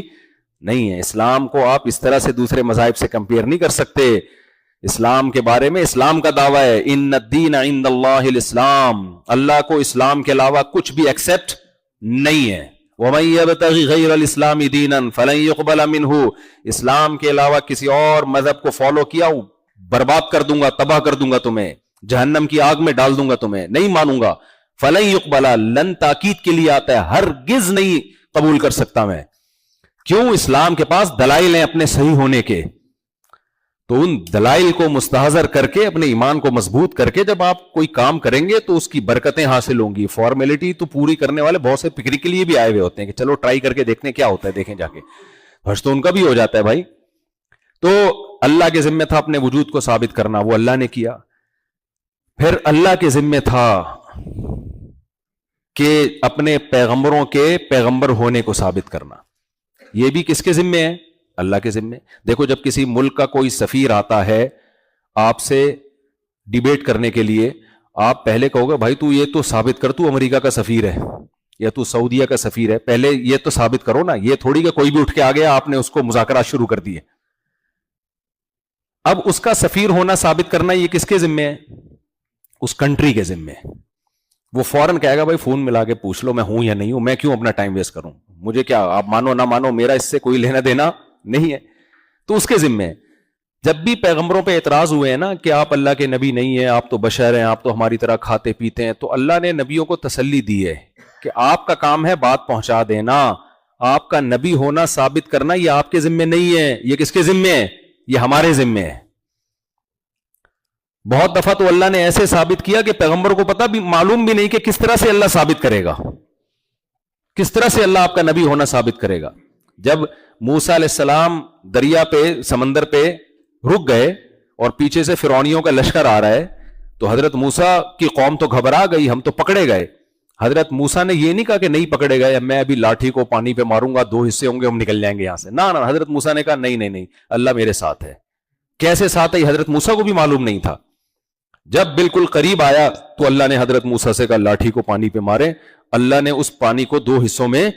نہیں ہے. اسلام کو آپ اس طرح سے دوسرے مذاہب سے کمپیئر نہیں کر سکتے. اسلام کے بارے میں اسلام کا دعویٰ ہے, ان الدین عند اللہ الاسلام, اللہ کو اسلام کے علاوہ کچھ بھی ایکسپٹ نہیں ہے. وَمَن يَبْتَغِ غَيْرَ الْإِسْلَامِ دِينًا فَلَن يُقْبَلَ مِنْهُ, اسلام کے علاوہ کسی اور مذہب کو فالو کیا برباد کر دوں گا, تباہ کر دوں گا تمہیں, جہنم کی آگ میں ڈال دوں گا تمہیں, نہیں مانوں گا. فَلَن يُقْبَلَ, لن تاکید کے لیے آتا ہے, ہرگز نہیں قبول کر سکتا میں. کیوں؟ اسلام کے پاس دلائل ہیں اپنے صحیح ہونے کے. تو ان دلائل کو مستحضر کر کے اپنے ایمان کو مضبوط کر کے جب آپ کوئی کام کریں گے تو اس کی برکتیں حاصل ہوں گی. فارمیلٹی تو پوری کرنے والے بہت سے پکنک کے لیے بھی آئے ہوئے ہوتے ہیں کہ چلو ٹرائی کر کے دیکھتے ہیں کیا ہوتا ہے, دیکھیں جا کے. حج تو ان کا بھی ہو جاتا ہے بھائی. تو اللہ کے ذمہ تھا اپنے وجود کو ثابت کرنا, وہ اللہ نے کیا. پھر اللہ کے ذمہ تھا کہ اپنے پیغمبروں کے پیغمبر ہونے کو ثابت کرنا. یہ بھی کس کے ذمہ ہے؟ اللہ کے ذمہ. دیکھو جب کسی ملک کا کوئی سفیر آتا ہے آپ سے ڈیبیٹ کرنے کے لیے, آپ پہلے کہو گے بھائی تو یہ تو ثابت کر, تو امریکہ کا سفیر ہے یا تو سعودیہ کا سفیر ہے, پہلے یہ تو ثابت کرو نا. یہ تھوڑی کہ کوئی بھی اٹھ کے آ گیا آپ نے اس کو مذاکرات شروع کر دیے. اب اس کا سفیر ہونا ثابت کرنا یہ کس کے ذمہ ہے؟ اس کنٹری کے ذمہ ہے. وہ فوراً کہے گا بھائی فون ملا کے پوچھ لو میں ہوں یا نہیں ہوں, میں کیوں اپنا ٹائم ویسٹ کروں, مجھے کیا, آپ مانو نہ مانو میرا اس سے کوئی لینا دینا نہیں ہے. تو اس کے ذمہ ہے. جب بھی پیغمبروں پہ اعتراض ہوئے ہیں نا کہ آپ اللہ کے نبی نہیں ہیں, آپ تو بشر ہیں, آپ تو ہماری طرح کھاتے پیتے ہیں, تو اللہ نے نبیوں کو تسلی دی ہے کہ آپ کا کام ہے بات پہنچا دینا, آپ کا نبی ہونا ثابت کرنا یہ آپ کے ذمہ نہیں ہے. یہ کس کے ذمہ ہے؟ یہ ہمارے ذمہ ہے. بہت دفعہ تو اللہ نے ایسے ثابت کیا کہ پیغمبر کو پتا بھی معلوم بھی نہیں کہ کس طرح سے اللہ ثابت کرے گا, کس طرح سے اللہ آپ کا نبی ہونا ثابت کرے گا. جب موسیٰ علیہ السلام دریا پہ سمندر پہ رک گئے اور پیچھے سے فرعونیوں کا لشکر آ رہا ہے, تو حضرت موسیٰ کی قوم تو گھبرا گئی, ہم تو پکڑے گئے. حضرت موسیٰ نے یہ نہیں کہا کہ نہیں پکڑے گئے, میں ابھی لاٹھی کو پانی پہ ماروں گا, 2 حصے ہوں گے, ہم نکل جائیں گے یہاں سے. نہ حضرت موسیٰ نے کہا نہیں, اللہ میرے ساتھ ہے. کیسے ساتھ ہے یہ حضرت موسیٰ کو بھی معلوم نہیں تھا. جب بالکل قریب آیا تو اللہ نے حضرت موسیٰ سے کہا لاٹھی کو پانی پہ مارے. اللہ نے اس پانی کو 2 حصوں میں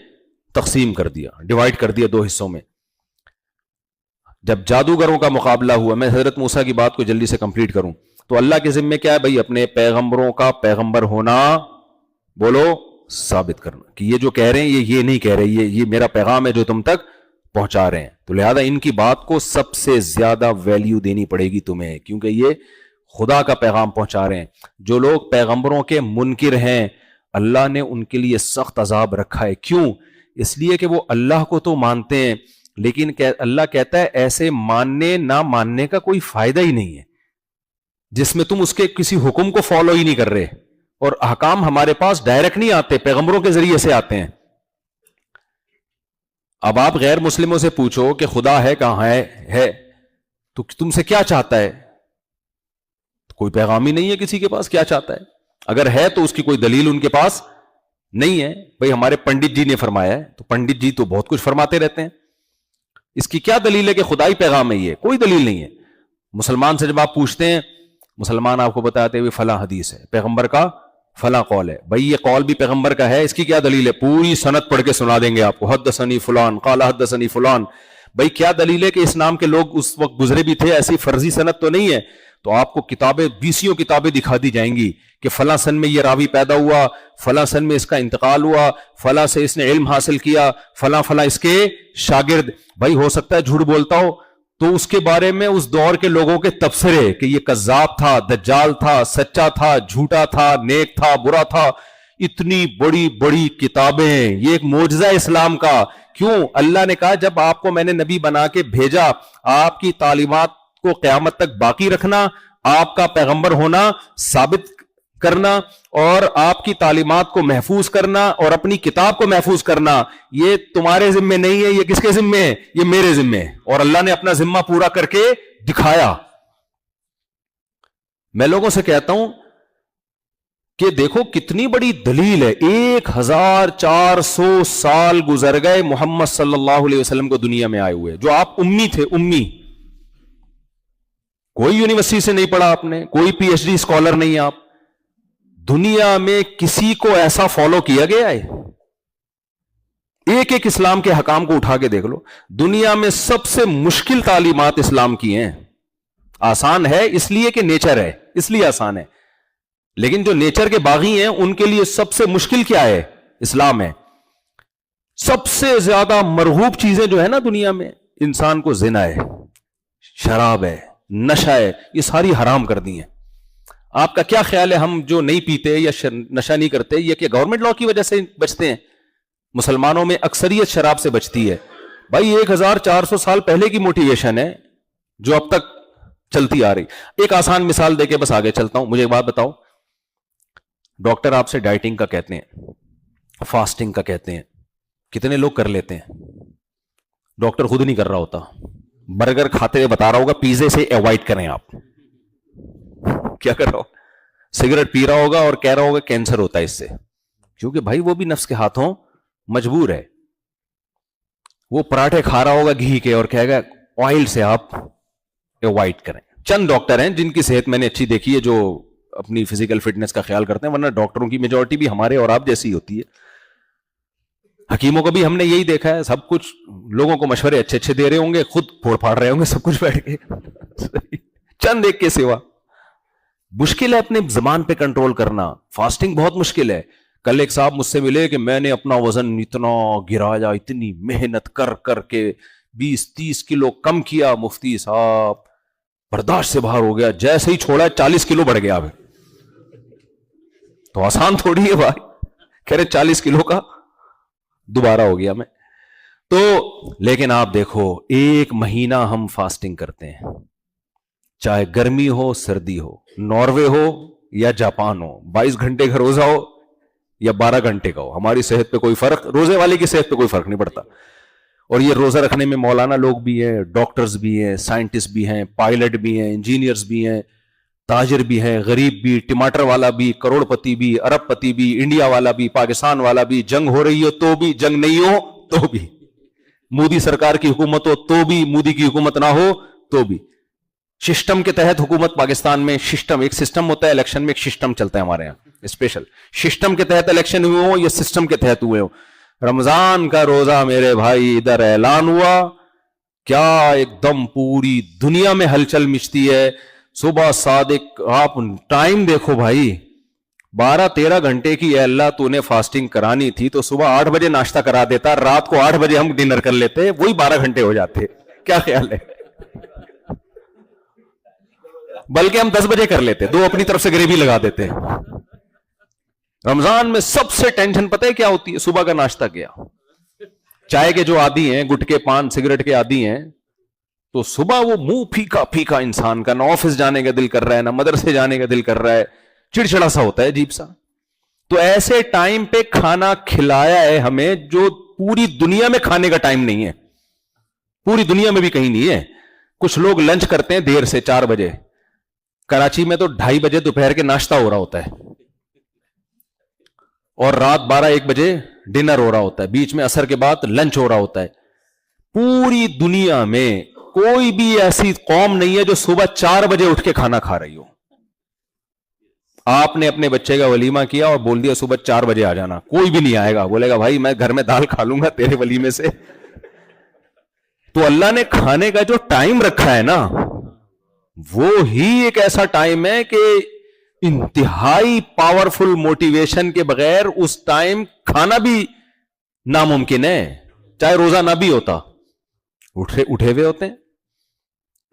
تقسیم کر دیا, ڈیوائڈ کر دیا 2 حصوں میں. جب جادوگروں کا مقابلہ ہوا, میں حضرت موسیٰ کی بات کو جلدی سے کمپلیٹ کروں, تو اللہ کے ذمہ کیا ہے بھائی؟ اپنے پیغمبروں کا پیغمبر ہونا بولو ثابت کرنا, کہ یہ جو کہہ رہے ہیں یہ نہیں کہہ رہے, یہ میرا پیغام ہے جو تم تک پہنچا رہے ہیں. تو لہذا ان کی بات کو سب سے زیادہ ویلیو دینی پڑے گی تمہیں, کیونکہ یہ خدا کا پیغام پہنچا رہے ہیں. جو لوگ پیغمبروں کے منکر ہیں اللہ نے ان کے لیے سخت عذاب رکھا ہے. کیوں؟ اس لیے کہ وہ اللہ کو تو مانتے ہیں, لیکن اللہ کہتا ہے ایسے ماننے نہ ماننے کا کوئی فائدہ ہی نہیں ہے جس میں تم اس کے کسی حکم کو فالو ہی نہیں کر رہے, اور احکام ہمارے پاس ڈائریکٹ نہیں آتے, پیغمبروں کے ذریعے سے آتے ہیں. اب آپ غیر مسلموں سے پوچھو کہ خدا ہے کہاں ہے, تو تم سے کیا چاہتا ہے؟ کوئی پیغام ہی نہیں ہے کسی کے پاس, کیا چاہتا ہے؟ اگر ہے تو اس کی کوئی دلیل ان کے پاس نہیں ہے. بھئی ہمارے پنڈت جی نے فرمایا ہے, تو پنڈت جی تو بہت کچھ فرماتے رہتے ہیں, اس کی کیا دلیل ہے کہ خدائی پیغام ہے؟ یہ کوئی دلیل نہیں ہے. مسلمان سے جب آپ پوچھتے ہیں, مسلمان آپ کو بتاتے ہوئے فلاں حدیث ہے, پیغمبر کا فلاں قول ہے. بھئی یہ قول بھی پیغمبر کا ہے, اس کی کیا دلیل ہے؟ پوری سند پڑھ کے سنا دیں گے آپ کو, حدثنی فلان قال حدثنی فلان. بھائی کیا دلیل ہے کہ اس نام کے لوگ اس وقت گزرے بھی تھے؟ ایسی فرضی سند تو نہیں ہے. تو آپ کو کتابیں، 20 کتابیں دکھا دی جائیں گی کہ فلاں سن میں یہ راوی پیدا ہوا، فلاں سن میں اس کا انتقال ہوا، فلاں سے اس نے علم حاصل کیا، فلاں فلاں اس کے شاگرد. بھائی ہو سکتا ہے جھوٹ بولتا ہو، تو اس کے بارے میں اس دور کے لوگوں کے تبصرے کہ یہ کذاب تھا، دجال تھا، سچا تھا، جھوٹا تھا، نیک تھا، برا تھا. اتنی بڑی بڑی کتابیں، یہ ایک معجزہ اسلام کا. کیوں؟ اللہ نے کہا جب آپ کو میں نے نبی بنا کے بھیجا، آپ کی تعلیمات کو قیامت تک باقی رکھنا، آپ کا پیغمبر ہونا ثابت کرنا، اور آپ کی تعلیمات کو محفوظ کرنا اور اپنی کتاب کو محفوظ کرنا، یہ تمہارے ذمہ نہیں ہے. یہ کس کے ذمہ ہے؟ یہ میرے ذمہ ہے. اور اللہ نے اپنا ذمہ پورا کر کے دکھایا. میں لوگوں سے کہتا ہوں کہ دیکھو کتنی بڑی دلیل ہے. 1400 سال گزر گئے محمد صلی اللہ علیہ وسلم کو دنیا میں آئے ہوئے، جو آپ امی تھے، امی. کوئی یونیورسٹی سے نہیں پڑھا آپ نے، کوئی پی ایچ ڈی اسکالر نہیں آپ. دنیا میں کسی کو ایسا فالو کیا گیا ہے؟ ایک ایک اسلام کے حکام کو اٹھا کے دیکھ لو. دنیا میں سب سے مشکل تعلیمات اسلام کی ہیں. آسان ہے اس لیے کہ نیچر ہے، اس لیے آسان ہے. لیکن جو نیچر کے باغی ہیں ان کے لیے سب سے مشکل کیا ہے؟ اسلام ہے. سب سے زیادہ مرغوب چیزیں جو ہے نا دنیا میں، انسان کو زنا ہے، شراب ہے، نشہ ہے، یہ ساری حرام کر دی ہیں. آپ کا کیا خیال ہے ہم جو نہیں پیتے یا نشہ نہیں کرتے، یہ کہ گورنمنٹ لا کی وجہ سے بچتے ہیں؟ مسلمانوں میں اکثریت شراب سے بچتی ہے. بھائی 1400 سال پہلے کی موٹیویشن ہے جو اب تک چلتی آ رہی. ایک آسان مثال دے کے بس آگے چلتا ہوں. مجھے ایک بات بتاؤ، ڈاکٹر آپ سے ڈائٹنگ کا کہتے ہیں، فاسٹنگ کا کہتے ہیں، کتنے لوگ کر لیتے ہیں؟ ڈاکٹر خود نہیں کر رہا ہوتا، برگر کھاتے ہوئے بتا رہا ہوگا پیزے سے ایوائڈ کریں. آپ کیا کر رہا ہو؟ سگریٹ پی رہا ہوگا اور کہہ رہا ہوگا کینسر ہوتا ہے اس سے، کیونکہ بھائی وہ بھی نفس کے ہاتھوں مجبور ہے. وہ پراٹھے کھا رہا ہوگا گھی کے اور کہے گا آئل سے آپ ایوائڈ کریں. چند ڈاکٹر ہیں جن کی صحت میں نے اچھی دیکھی ہے، جو اپنی فزیکل فٹنس کا خیال کرتے ہیں، ورنہ ڈاکٹروں کی میجورٹی بھی ہمارے اور آپ جیسی ہوتی ہے. حکیموں کو بھی ہم نے یہی دیکھا ہے، سب کچھ لوگوں کو مشورے اچھے اچھے دے رہے ہوں گے، خود پھوڑ پھاڑ رہے ہوں گے سب کچھ بیٹھ کے. چند ایک کے سوا. مشکل ہے اپنے زبان پہ کنٹرول کرنا. فاسٹنگ بہت مشکل ہے. کل ایک صاحب مجھ سے ملے کہ میں نے اپنا وزن اتنا گرایا، اتنی محنت کر کر کے 20-30 کلو کم کیا. مفتی صاحب برداشت سے باہر ہو گیا، جیسے ہی چھوڑا 40 کلو بڑھ گیا. اب تو آسان تھوڑی ہے بھائی، کہہ رہے 40 کلو کا دوبارہ ہو گیا میں. تو لیکن آپ دیکھو 1 مہینہ ہم فاسٹنگ کرتے ہیں، چاہے گرمی ہو سردی ہو، ناروے ہو یا جاپان ہو، 22 گھنٹے کا روزہ ہو یا 12 گھنٹے کا ہو، ہماری صحت پہ کوئی فرق، روزے والے کی صحت پہ کوئی فرق نہیں پڑتا. اور یہ روزہ رکھنے میں مولانا لوگ بھی ہیں، ڈاکٹرز بھی ہیں، سائنٹسٹ بھی ہیں، پائلٹ بھی ہیں، انجینئرز بھی ہیں، تاجر بھی ہیں، غریب بھی، ٹماٹر والا بھی، کروڑ پتی بھی، ارب پتی بھی، انڈیا والا بھی، پاکستان والا بھی، جنگ ہو رہی ہو تو بھی، جنگ نہیں ہو تو بھی، مودی سرکار کی حکومت ہو تو بھی، مودی کی حکومت نہ ہو تو بھی. سسٹم کے تحت حکومت پاکستان میں، سسٹم ایک سسٹم ہوتا ہے، الیکشن میں ایک سسٹم چلتا ہے ہمارے یہاں اسپیشل. سسٹم کے تحت الیکشن ہوئے ہوں یا سسٹم کے تحت ہوئے ہوں. رمضان کا روزہ میرے بھائی ادھر اعلان ہوا، کیا ایک دم پوری دنیا میں ہلچل مچتی ہے. صبح صادق آپ ٹائم دیکھو بھائی، 12-13 گھنٹے کی. اے اللہ تو نے فاسٹنگ کرانی تھی تو صبح 8 بجے ناشتہ کرا دیتا، رات کو 8 بجے ہم ڈنر کر لیتے، وہی 12 گھنٹے ہو جاتے. کیا خیال ہے؟ بلکہ ہم 10 بجے کر لیتے، 2 اپنی طرف سے گریوی لگا دیتے. رمضان میں سب سے ٹینشن پتہ ہے کیا ہوتی ہے؟ صبح کا ناشتہ کیا. چائے کے جو عادی ہیں، گٹکے پان سگریٹ کے عادی ہیں، تو صبح وہ منہ پھیکا پھیکا انسان کا، نہ آفس جانے کا دل کر رہا ہے، نہ مدرسے جانے کا دل کر رہا ہے، چڑچڑا سا ہوتا ہے عجیب سا. تو ایسے ٹائم پہ کھانا کھلایا ہے ہمیں جو پوری دنیا میں کھانے کا ٹائم نہیں ہے، پوری دنیا میں بھی کہیں نہیں ہے. کچھ لوگ لنچ کرتے ہیں دیر سے 4 بجے، کراچی میں تو 2:30 بجے دوپہر کے ناشتہ ہو رہا ہوتا ہے، اور رات 12-1 بجے ڈنر ہو رہا ہوتا ہے، بیچ میں عصر کے بعد لنچ ہو رہا ہوتا ہے. پوری دنیا میں کوئی بھی ایسی قوم نہیں ہے جو صبح 4 بجے اٹھ کے کھانا کھا رہی ہو. آپ نے اپنے بچے کا ولیمہ کیا اور بول دیا صبح 4 بجے آ جانا، کوئی بھی نہیں آئے گا، بولے گا بھائی میں گھر میں دال کھا لوں گا تیرے ولیمے سے. تو اللہ نے کھانے کا جو ٹائم رکھا ہے نا وہ ہی ایک ایسا ٹائم ہے کہ انتہائی پاورفل موٹیویشن کے بغیر اس ٹائم کھانا بھی ناممکن ہے. چاہے روزہ نہ بھی ہوتا, اٹھے ہوئے ہوتے ہیں.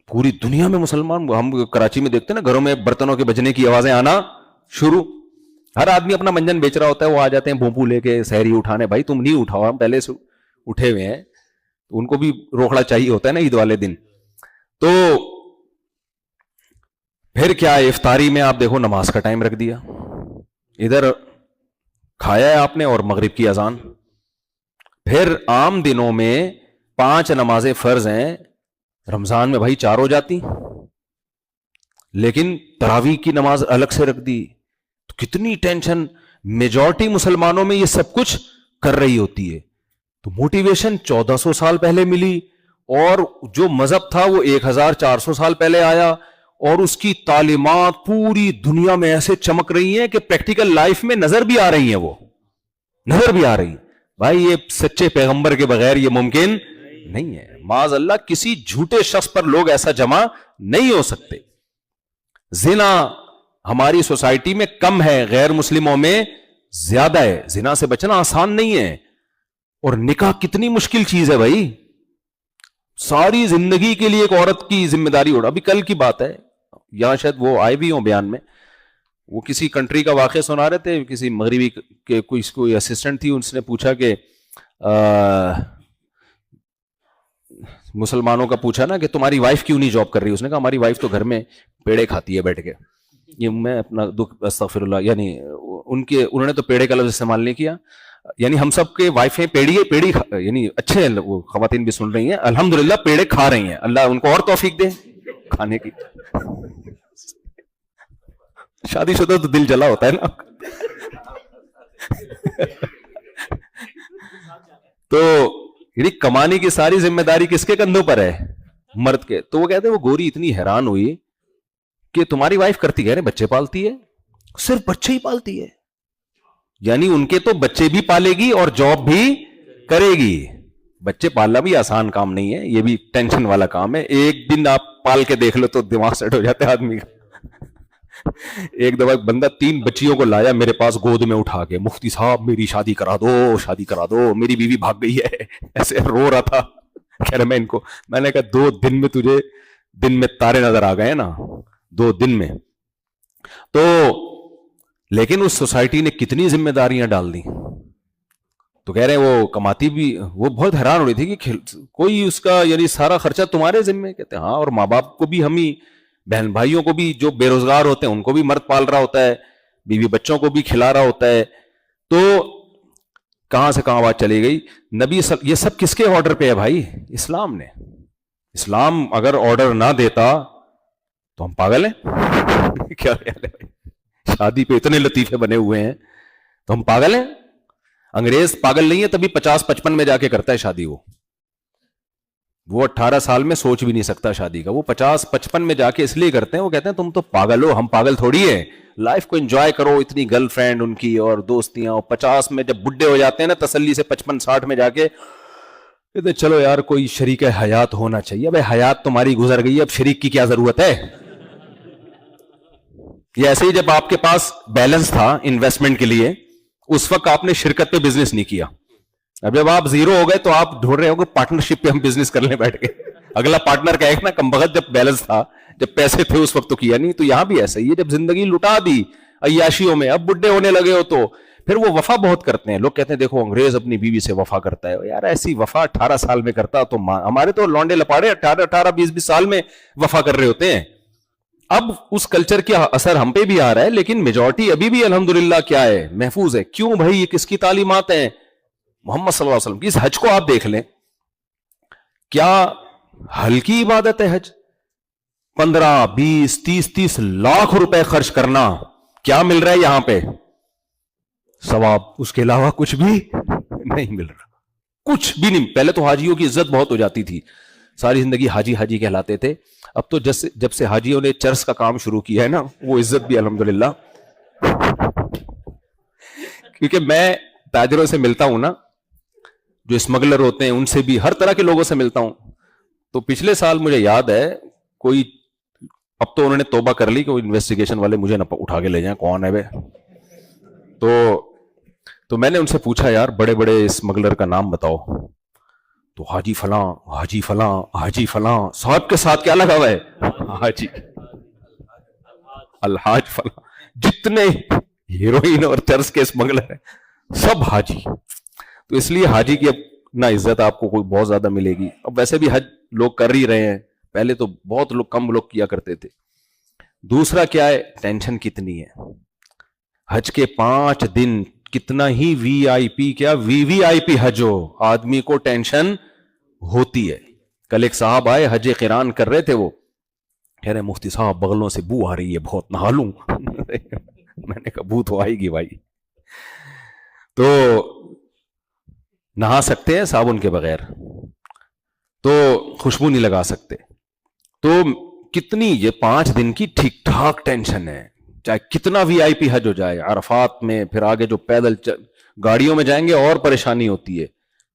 پوری دنیا میں مسلمان, ہم کراچی میں دیکھتے ہیں نا گھروں میں برتنوں کے بجنے کی آوازیں آنا شروع, ہر آدمی اپنا منجن بیچ رہا ہوتا ہے, وہ آ جاتے ہیں بھونپو لے کے سحری اٹھانے. بھائی تم نہیں اٹھاؤ, ہم پہلے سے اٹھے ہوئے ہیں. ان کو بھی روکڑا چاہیے ہوتا ہے نا عید والے دن. تو پھر کیا ہے, افطاری میں آپ دیکھو نماز کا ٹائم رکھ دیا, ادھر کھایا ہے آپ نے اور مغرب کی اذان. پھر عام دنوں میں 5 نمازیں فرض ہیں, رمضان میں بھائی 4 ہو جاتی, لیکن تراویح کی نماز الگ سے رکھ دی. تو کتنی ٹینشن, میجورٹی مسلمانوں میں یہ سب کچھ کر رہی ہوتی ہے. تو موٹیویشن 1400 سال پہلے ملی, اور جو مذہب تھا وہ 1400 سال پہلے آیا, اور اس کی تعلیمات پوری دنیا میں ایسے چمک رہی ہیں کہ پریکٹیکل لائف میں نظر بھی آ رہی ہیں, وہ نظر بھی آ رہی ہیں. بھائی یہ سچے پیغمبر کے بغیر یہ ممکن نہیں ہے. معاذ اللہ کسی جھوٹے شخص پر لوگ ایسا جمع نہیں ہو سکتے. زنا ہماری سوسائٹی میں کم ہے, غیر مسلموں میں زیادہ ہے. زنا سے بچنا آسان نہیں ہے, اور نکاح کتنی مشکل چیز ہے بھائی. ساری زندگی کے لیے ایک عورت کی ذمہ داری اٹھا. ابھی کل کی بات ہے, یہاں شاید وہ آئے بھی ہوں بیان میں, وہ کسی کنٹری کا واقعہ سنا رہے تھے, کسی مغربی کے کوئی اسسٹنٹ تھی, اس نے پوچھا کہ مسلمانوں کا پوچھا نا کہ تمہاری وائف کیوں نہیں جاب کر رہی. اس نے کہا ہماری وائف تو گھر میں پیڑے کھاتی ہے بیٹھ کے. یہ میں اپنا دکھ استغفر اللہ, یعنی انہوں نے تو پیڑے کا لفظ استعمال نہیں کیا, یعنی ہم سب کے وائفیں پیڑی یعنی اچھے ہیں, وہ خواتین بھی سن رہی ہیں الحمدللہ پیڑے کھا رہی ہیں, اللہ ان کو اور توفیق دے کھانے کی. شادی شدہ تو دل جلا ہوتا ہے نا. تو یعنی کمانے کی ساری ذمہ داری کس کے کندھوں پر ہے, مرد کے. تو وہ کہتے ہیں وہ گوری اتنی حیران ہوئی کہ تمہاری وائف کرتی ہے, بچے پالتی ہے, صرف بچے ہی پالتی ہے, یعنی ان کے تو بچے بھی پالے گی اور جاب بھی کرے گی. بچے پالنا بھی آسان کام نہیں ہے, یہ بھی ٹینشن والا کام ہے. ایک دن آپ پال کے دیکھ لو تو دماغ سیٹ ہو جاتا ہے آدمی کا. ایک دفعہ بندہ 3 بچیوں کو لایا میرے پاس گود میں اٹھا کے, مفتی صاحب میری شادی کرا دو, شادی کرا دو, میری بیوی بھاگ گئی ہے. ایسے رو رہا تھا. کہہ رہا میں نے کہا 2 دن میں تجھے دن میں تارے نظر آ گئے نا, 2 دن میں. تو لیکن اس سوسائٹی نے کتنی ذمہ داریاں ڈال دی. تو کہہ رہے ہیں وہ کماتی بھی, وہ بہت حیران ہو رہی تھی کہ کوئی اس کا یعنی سارا خرچہ تمہارے ذمہ. کہتے ہیں ہاں, اور ماں باپ کو بھی ہم ہی, بہن بھائیوں کو بھی جو بے روزگار ہوتے ہیں ان کو بھی مرد پال رہا ہوتا ہے, بیوی بچوں کو بھی کھلا رہا ہوتا ہے. تو کہاں سے کہاں بات چلی گئی. نبی یہ سب کس کے آرڈر پہ ہے بھائی؟ اسلام نے. اسلام اگر آرڈر نہ دیتا تو ہم پاگل ہیں. کیا خیال ہے بھائی؟ شادی پہ اتنے لطیفے بنے ہوئے ہیں تو ہم پاگل ہیں. انگریز پاگل نہیں ہے, تبھی 50-55 میں جا کے کرتا ہے شادی. وہ 18 سال میں سوچ بھی نہیں سکتا شادی کا, وہ 50-55 میں جا کے اس لیے کرتے ہیں. وہ کہتے ہیں تم تو پاگل ہو, ہم پاگل تھوڑی ہے. لائف کو انجوائے کرو, اتنی گرل فرینڈ ان کی اور دوستیاں, اور 50 میں جب بڈھے ہو جاتے ہیں نا تسلی سے 55-60 میں جا کے کہتے ہیں چلو یار کوئی شریک حیات ہونا چاہیے. ابے حیات تمہاری گزر گئی, اب شریک کی کیا ضرورت ہے. یہ ایسے ہی جب آپ کے پاس بیلنس تھا انویسٹمنٹ کے لیے, اس وقت آپ نے شرکت پہ بزنس نہیں کیا. اب جب آپ زیرو ہو گئے تو آپ ڈھونڈ رہے ہو کہ پارٹنرشپ پہ ہم بزنس کر لیں بیٹھ کے. اگلا پارٹنر کا ایک نا کم بخت جب بیلنس تھا, جب پیسے تھے اس وقت تو کیا نہیں. تو یہاں بھی ایسا ہی ہے, جب زندگی لٹا دی عیاشیوں میں, اب بڈھے ہونے لگے ہو تو پھر وہ وفا بہت کرتے ہیں. لوگ کہتے ہیں دیکھو انگریز اپنی بیوی سے وفا کرتا ہے. یار ایسی وفا 18 سال میں کرتا تو ہمارے تو لونڈے لپاڑے 18-20 سال میں وفا کر رہے ہوتے ہیں. اب اس کلچر کا اثر ہم پہ بھی آ رہا ہے, لیکن میجورٹی ابھی بھی الحمدللہ کیا ہے, محفوظ ہے. کیوں بھائی؟ یہ کس کی تعلیمات ہیں؟ محمد صلی اللہ علیہ وسلم کی. اس حج کو آپ دیکھ لیں, کیا ہلکی عبادت ہے حج؟ 15-20-30 لاکھ روپے خرچ کرنا, کیا مل رہا ہے یہاں پہ؟ ثواب. اس کے علاوہ کچھ بھی نہیں مل رہا, کچھ بھی نہیں. پہلے تو حاجیوں کی عزت بہت ہو جاتی تھی, ساری زندگی حاجی حاجی کہلاتے تھے. اب تو جب سے حاجیوں نے چرس کا کام شروع کیا ہے نا, وہ عزت بھی الحمدللہ. کیونکہ میں تاجروں سے ملتا ہوں نا, جو اسمگلر ہوتے ہیں ان سے بھی, ہر طرح کے لوگوں سے ملتا ہوں, تو پچھلے سال مجھے یاد ہے کوئی, اب تو انہوں نے توبہ کر لی کہ وہ انویسٹیگیشن والے مجھے نہ اٹھا کے لے جائیں کون ہے بے. تو میں نے ان سے پوچھا یار بڑے بڑے اسمگلر کا نام بتاؤ, تو حاجی فلاں حاجی فلاں حاجی فلاں, صاحب کے ساتھ کیا لگا ہوا ہے, حاجی الحاج فلاں, جتنے ہیروئن اور چرس کے اسمگلر ہیں سب حاجی. تو اس لیے حاجی کی اب نہ عزت آپ کو کوئی بہت زیادہ ملے گی. اب ویسے بھی حج لوگ کر ہی رہے ہیں, پہلے تو بہت لوگ کم لوگ کیا کرتے تھے. دوسرا کیا ہے, ٹینشن کتنی ہے حج کے 5 دن, کتنا ہی وی آئی پی, کیا وی وی آئی پی حج ہو, آدمی کو ٹینشن ہوتی ہے. کل ایک صاحب آئے حج قران کر رہے تھے, وہ کہہ رہے مفتی صاحب بغلوں سے بو آ رہی ہے بہت, نہا لوں. میں نے کہا بو تو آئے گی بھائی, تو نہا سکتے ہیں صابن کے بغیر, تو خوشبو نہیں لگا سکتے. تو کتنی یہ 5 دن کی ٹھیک ٹھاک ٹینشن ہے, چاہے کتنا وی آئی پی حج ہو جائے. عرفات میں پھر آگے جو پیدل گاڑیوں میں جائیں گے اور پریشانی ہوتی ہے,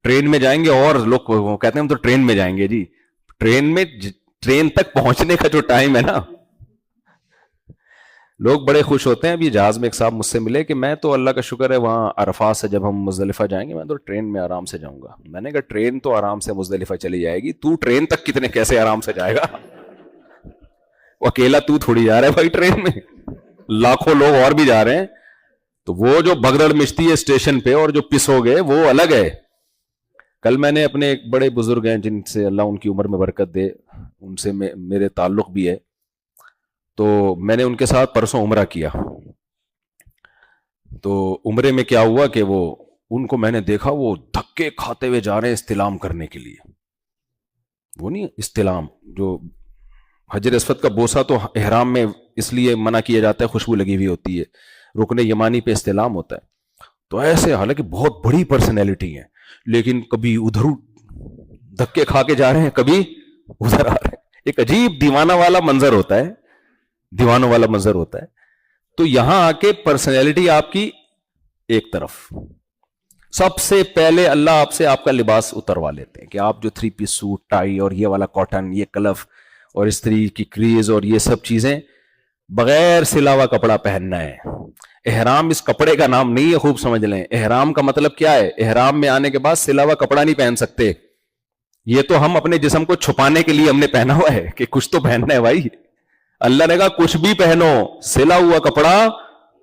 ٹرین میں جائیں گے اور لوگ کہتے ہیں ہم تو ٹرین میں جائیں گے. جی ٹرین تک پہنچنے کا جو ٹائم ہے نا, لوگ بڑے خوش ہوتے ہیں. ابھی جہاز میں ایک صاحب مجھ سے ملے کہ میں تو اللہ کا شکر ہے وہاں عرفات سے جب ہم مزدلفہ جائیں گے میں تو ٹرین میں آرام سے جاؤں گا. میں نے کہا ٹرین تو آرام سے مزدلفہ چلی جائے گی, تو ٹرین تک کتنے کیسے آرام سے جائے گا, اکیلا تو تھوڑی جا رہا ہے بھائی ٹرین میں, لاکھوں لوگ اور بھی جا رہے ہیں. تو وہ جو بگدڑ مچتی ہے اسٹیشن پہ اور جو پسو گے وہ الگ ہے. کل میں نے اپنے ایک بڑے بزرگ ہیں جن سے اللہ ان کی عمر میں برکت دے, ان سے میرے تعلق بھی ہے, تو میں نے ان کے ساتھ پرسوں عمرہ کیا. تو عمرے میں کیا ہوا کہ وہ ان کو میں نے دیکھا وہ دھکے کھاتے ہوئے جا رہے ہیں استلام کرنے کے لیے. وہ نہیں استلام, جو حجر اسود کا بوسہ تو احرام میں اس لیے منع کیا جاتا ہے, خوشبو لگی ہوئی ہوتی ہے, رکن یمانی پہ استلام ہوتا ہے. تو ایسے حالانکہ بہت بڑی پرسنالٹی ہیں, لیکن کبھی ادھر دھکے کھا کے جا رہے ہیں, کبھی ادھر آ رہے ہیں. ایک عجیب دیوانہ والا منظر ہوتا ہے, دیوانوں والا منظر ہوتا ہے. تو یہاں آ کے پرسنالٹی آپ کی ایک طرف, سب سے پہلے اللہ آپ سے آپ کا لباس اتروا لیتے ہیں کہ آپ جو 3 پیس سوٹ, ٹائی اور یہ والا کاٹن, یہ کلف اور استری کی کریز اور یہ سب چیزیں بغیر سلا ہوا کپڑا پہننا ہے. احرام اس کپڑے کا نام نہیں ہے, خوب سمجھ لیں. احرام کا مطلب کیا ہے, احرام میں آنے کے بعد سلا ہوا کپڑا نہیں پہن سکتے. یہ تو ہم اپنے جسم کو چھپانے کے لیے ہم نے پہنا ہوا ہے کہ کچھ تو پہننا ہے بھائی. اللہ نے کہا کچھ بھی پہنو, سلا ہوا کپڑا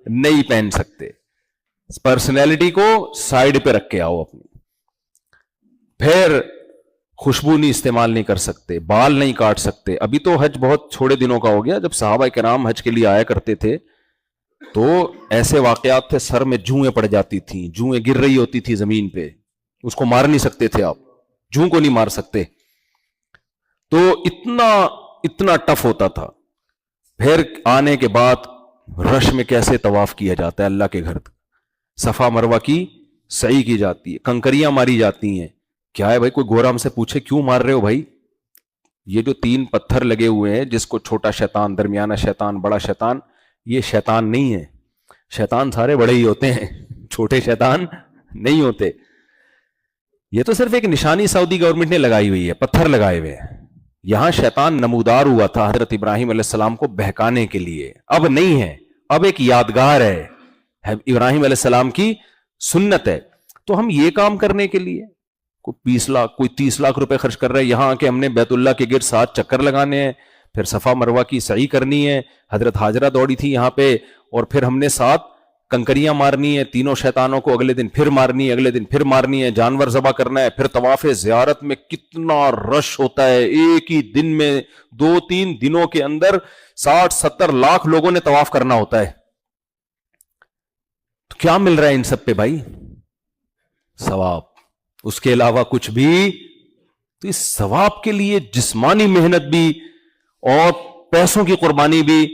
نہیں پہن سکتے. پرسنالٹی کو سائیڈ پہ رکھ کے آؤ اپنی. پھر خوشبو نہیں استعمال نہیں کر سکتے, بال نہیں کاٹ سکتے. ابھی تو حج بہت چھوڑے دنوں کا ہو گیا, جب صحابہ کرام حج کے لیے آیا کرتے تھے تو ایسے واقعات تھے, سر میں جوئیں پڑ جاتی تھیں, جوئیں گر رہی ہوتی تھی زمین پہ, اس کو مار نہیں سکتے تھے آپ, جوں کو نہیں مار سکتے. تو اتنا ٹف ہوتا تھا. پھر آنے کے بعد رش میں کیسے طواف کیا جاتا ہے اللہ کے گھر, صفا مروہ کی سعی کی جاتی ہے, کنکریاں ماری جاتی ہیں. کیا ہے بھائی, کوئی گورا ہم سے پوچھے کیوں مار رہے ہو بھائی؟ یہ جو 3 پتھر لگے ہوئے ہیں, جس کو چھوٹا شیطان, درمیانہ شیطان, بڑا شیطان, یہ شیطان نہیں ہے. شیطان سارے بڑے ہی ہوتے ہیں, چھوٹے شیطان نہیں ہوتے. یہ تو صرف ایک نشانی سعودی گورنمنٹ نے لگائی ہوئی ہے, پتھر لگائے ہوئے ہیں. یہاں شیطان نمودار ہوا تھا حضرت ابراہیم علیہ السلام کو بہکانے کے لیے, اب نہیں ہے, اب ایک یادگار ہے, ابراہیم علیہ السلام کی سنت ہے. تو ہم یہ کام کرنے کے لیے کوئی 20 لاکھ کوئی 30 لاکھ روپے خرچ کر رہے ہیں یہاں کہ ہم نے بیت اللہ کے گرد 7 چکر لگانے ہیں, پھر صفا مروہ کی سعی کرنی ہے. حضرت ہاجرہ دوڑی تھی یہاں پہ, اور پھر ہم نے 7 کنکریاں مارنی ہے, تینوں شیطانوں کو اگلے دن پھر مارنی ہے, اگلے دن پھر مارنی ہے, جانور ذبح کرنا ہے. پھر طواف زیارت میں کتنا رش ہوتا ہے, ایک ہی دن میں 2-3 دنوں کے اندر 60-70 لاکھ لوگوں نے طواف کرنا ہوتا ہے. تو کیا مل رہا ہے ان سب پہ بھائی؟ ثواب, اس کے علاوہ کچھ بھی. تو اس ثواب کے لیے جسمانی محنت بھی اور پیسوں کی قربانی بھی,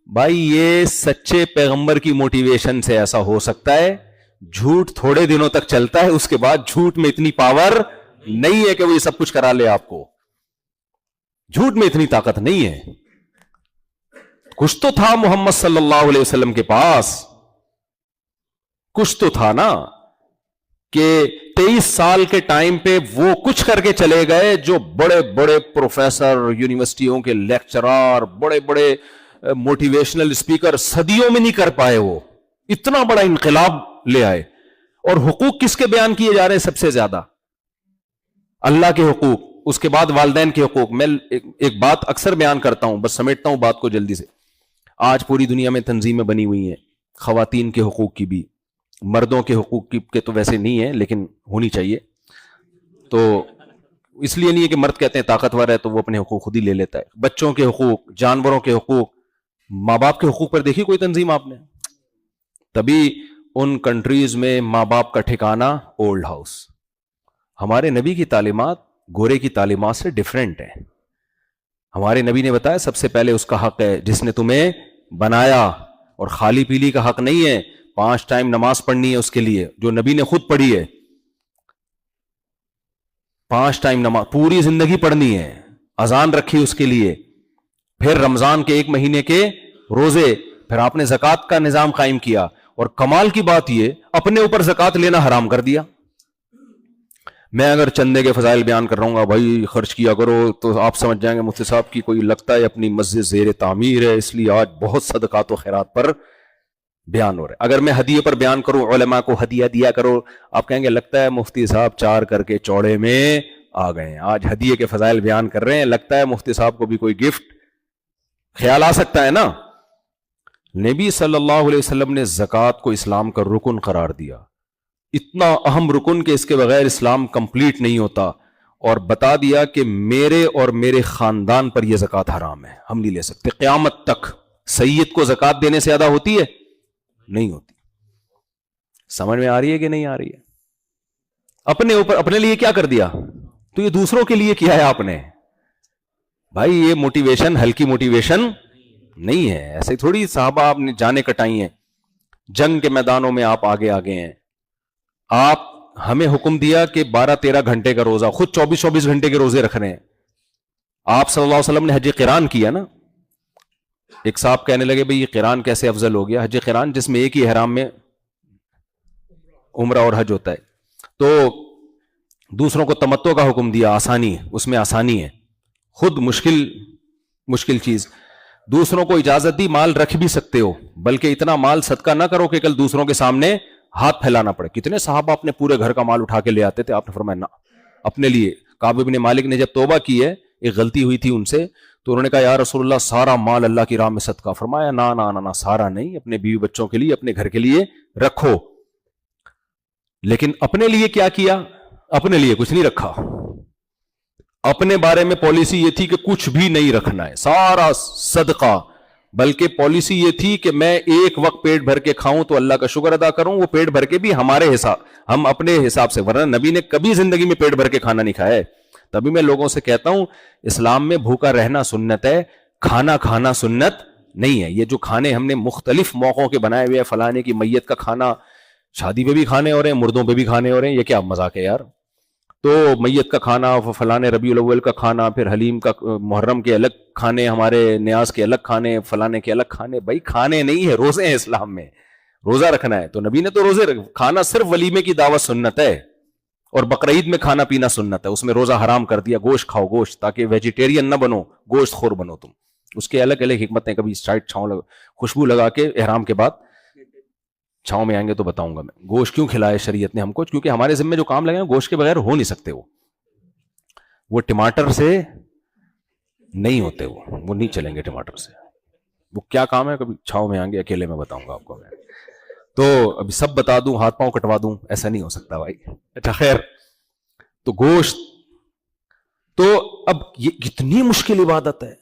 بھائی یہ سچے پیغمبر کی موٹیویشن سے ایسا ہو سکتا ہے. جھوٹ تھوڑے دنوں تک چلتا ہے, اس کے بعد جھوٹ میں اتنی پاور نہیں ہے کہ وہ یہ سب کچھ کرا لے آپ کو. جھوٹ میں اتنی طاقت نہیں ہے. کچھ تو تھا محمد صلی اللہ علیہ وسلم کے پاس, کچھ تو تھا نا. کہ 23 سال کے ٹائم پہ وہ کچھ کر کے چلے گئے جو بڑے بڑے پروفیسر، یونیورسٹیوں کے لیکچرار، بڑے بڑے موٹیویشنل اسپیکر صدیوں میں نہیں کر پائے. وہ اتنا بڑا انقلاب لے آئے. اور حقوق کس کے بیان کیے جا رہے ہیں سب سے زیادہ؟ اللہ کے حقوق، اس کے بعد والدین کے حقوق. میں ایک بات اکثر بیان کرتا ہوں، بس سمیٹتا ہوں بات کو جلدی سے. آج پوری دنیا میں تنظیمیں بنی ہوئی ہیں خواتین کے حقوق کی بھی، مردوں کے حقوق کی کے تو ویسے نہیں ہے لیکن ہونی چاہیے. تو اس لیے نہیں ہے کہ مرد کہتے ہیں طاقتور ہے تو وہ اپنے حقوق خود ہی لے لیتا ہے. بچوں کے حقوق، جانوروں کے حقوق، ماں باپ کے حقوق پر دیکھیے کوئی تنظیم آپ نے. تبھی ان کنٹریز میں ماں باپ کا ٹھکانہ اولڈ ہاؤس. ہمارے نبی کی تعلیمات گورے کی تعلیمات سے ڈیفرنٹ ہیں. ہمارے نبی نے بتایا سب سے پہلے اس کا حق ہے جس نے تمہیں بنایا، اور خالی پیلی کا حق نہیں ہے. 5 ٹائم نماز پڑھنی ہے اس کے لیے جو نبی نے خود پڑھی ہے. 5 ٹائم نماز پوری زندگی پڑھنی ہے. اذان رکھی اس کے لیے. پھر رمضان کے 1 مہینے کے روزے. پھر آپ نے زکوٰۃ کا نظام قائم کیا. اور کمال کی بات یہ اپنے اوپر زکوٰۃ لینا حرام کر دیا. میں اگر چندے کے فضائل بیان کر رہا ہوں بھائی خرچ کیا کرو تو آپ سمجھ جائیں گے مفتی صاحب کی کوئی لگتا ہے اپنی مسجد زیر تعمیر ہے اس لیے آج بہت صدقات و خیرات پر بیان ہو رہا ہے. اگر میں ہدیے پر بیان کروں علماء کو ہدیہ دیا کرو، آپ کہیں گے لگتا ہے مفتی صاحب 4 کر کے چوڑے میں آ گئے ہیں. آج ہدیے کے فضائل بیان کر رہے ہیں، لگتا ہے مفتی صاحب کو بھی کوئی گفٹ خیال آ سکتا ہے نا. نبی صلی اللہ علیہ وسلم نے زکوٰۃ کو اسلام کا رکن قرار دیا. اتنا اہم رکن کہ اس کے بغیر اسلام کمپلیٹ نہیں ہوتا. اور بتا دیا کہ میرے اور میرے خاندان پر یہ زکوٰۃ حرام ہے، ہم نہیں لے سکتے قیامت تک. سید کو زکوٰۃ دینے سے ادا ہوتی ہے؟ نہیں ہوتی. سمجھ میں آ رہی ہے کہ نہیں آ رہی ہے؟ اپنے اوپر اپنے لیے کیا کر دیا تو یہ دوسروں کے لیے کیا ہے آپ نے. بھائی یہ موٹیویشن ہلکی موٹیویشن نہیں ہے. ایسے تھوڑی صحابہ آپ نے جانے کٹائی ہیں، جنگ کے میدانوں میں آپ آگے آگے ہیں. آپ ہمیں حکم دیا کہ 12-13 گھنٹے کا روزہ، خود 24-24 گھنٹے کے روزے رکھ رہے ہیں. آپ صلی اللہ علیہ وسلم نے حج قران کیا نا. ایک صاحب کہنے لگے بھئی یہ قران کیسے افضل ہو گیا؟ حج قران جس میں ایک ہی احرام میں عمرہ اور حج ہوتا ہے. تو دوسروں کو تمتع کا حکم دیا، آسانی، اس میں آسانی ہے. خود مشکل چیز. دوسروں کو اجازت دی مال رکھ بھی سکتے ہو، بلکہ اتنا مال صدقہ نہ کرو کہ کل دوسروں کے سامنے ہاتھ پھیلانا پڑے. کتنے صحابہ اپنے پورے گھر کا مال اٹھا کے لے آتے تھے. آپ نے فرمایا نہ، اپنے لیے. کعب بن مالک نے جب توبہ کی ہے، ایک غلطی ہوئی تھی ان سے، تو انہوں نے کہا یا رسول اللہ سارا مال اللہ کی راہ میں صدقہ. فرمایا نہ سارا نہیں، اپنے بیوی بچوں کے لیے، اپنے گھر کے لیے رکھو. لیکن اپنے لیے کیا کیا؟ اپنے لیے کچھ نہیں رکھا. اپنے بارے میں پالیسی یہ تھی کہ کچھ بھی نہیں رکھنا ہے، سارا صدقہ. بلکہ پالیسی یہ تھی کہ میں ایک وقت پیٹ بھر کے کھاؤں تو اللہ کا شکر ادا کروں، وہ پیٹ بھر کے بھی ہمارے حساب، ہم اپنے حساب سے. ورنہ نبی نے کبھی زندگی میں پیٹ بھر کے کھانا نہیں کھایا ہے. تبھی میں لوگوں سے کہتا ہوں اسلام میں بھوکا رہنا سنت ہے، کھانا سنت نہیں ہے. یہ جو کھانے ہم نے مختلف موقعوں کے بنائے ہوئے ہیں، فلانے کی میت کا کھانا، شادی پہ بھی کھانے ہو رہے ہیں، مردوں پہ بھی کھانے ہو رہے ہیں، یہ کیا مذاق ہے یار. تو میت کا کھانا، فلانے ربیع الاول کا کھانا، پھر حلیم کا، محرم کے الگ کھانے، ہمارے نیاز کے الگ کھانے، فلانے کے الگ کھانے. بھائی کھانے نہیں ہے، روزے ہیں اسلام میں. روزہ رکھنا ہے تو نبی نے تو روزے کھانا صرف ولیمے کی دعوت سنت ہے، اور بقرعید میں کھانا پینا سنت ہے. اس میں روزہ حرام کر دیا. گوشت کھاؤ، گوشت، تاکہ ویجیٹیرین نہ بنو، گوشت خور بنو تم. اس کے الگ الگ حکمتیں. کبھی سائڈ چھاؤں خوشبو لگا کے احرام کے بعد چھاؤں میں آئیں گے تو بتاؤں گا میں گوشت کیوں کھلائے شریعت نے ہم کو. کیونکہ ہمارے ذمہ جو کام لگے ہیں گوشت کے بغیر ہو نہیں سکتے. وہ ٹماٹر سے نہیں ہوتے، وہ نہیں چلیں گے ٹماٹر سے. وہ کیا کام ہے کبھی چھاؤں میں آئیں گے، اکیلے میں بتاؤں گا آپ کو. میں تو ابھی سب بتا دوں، ہاتھ پاؤں کٹوا دوں، ایسا نہیں ہو سکتا بھائی. اچھا خیر، تو گوشت تو اب یہ کتنی مشکل عبادت ہے.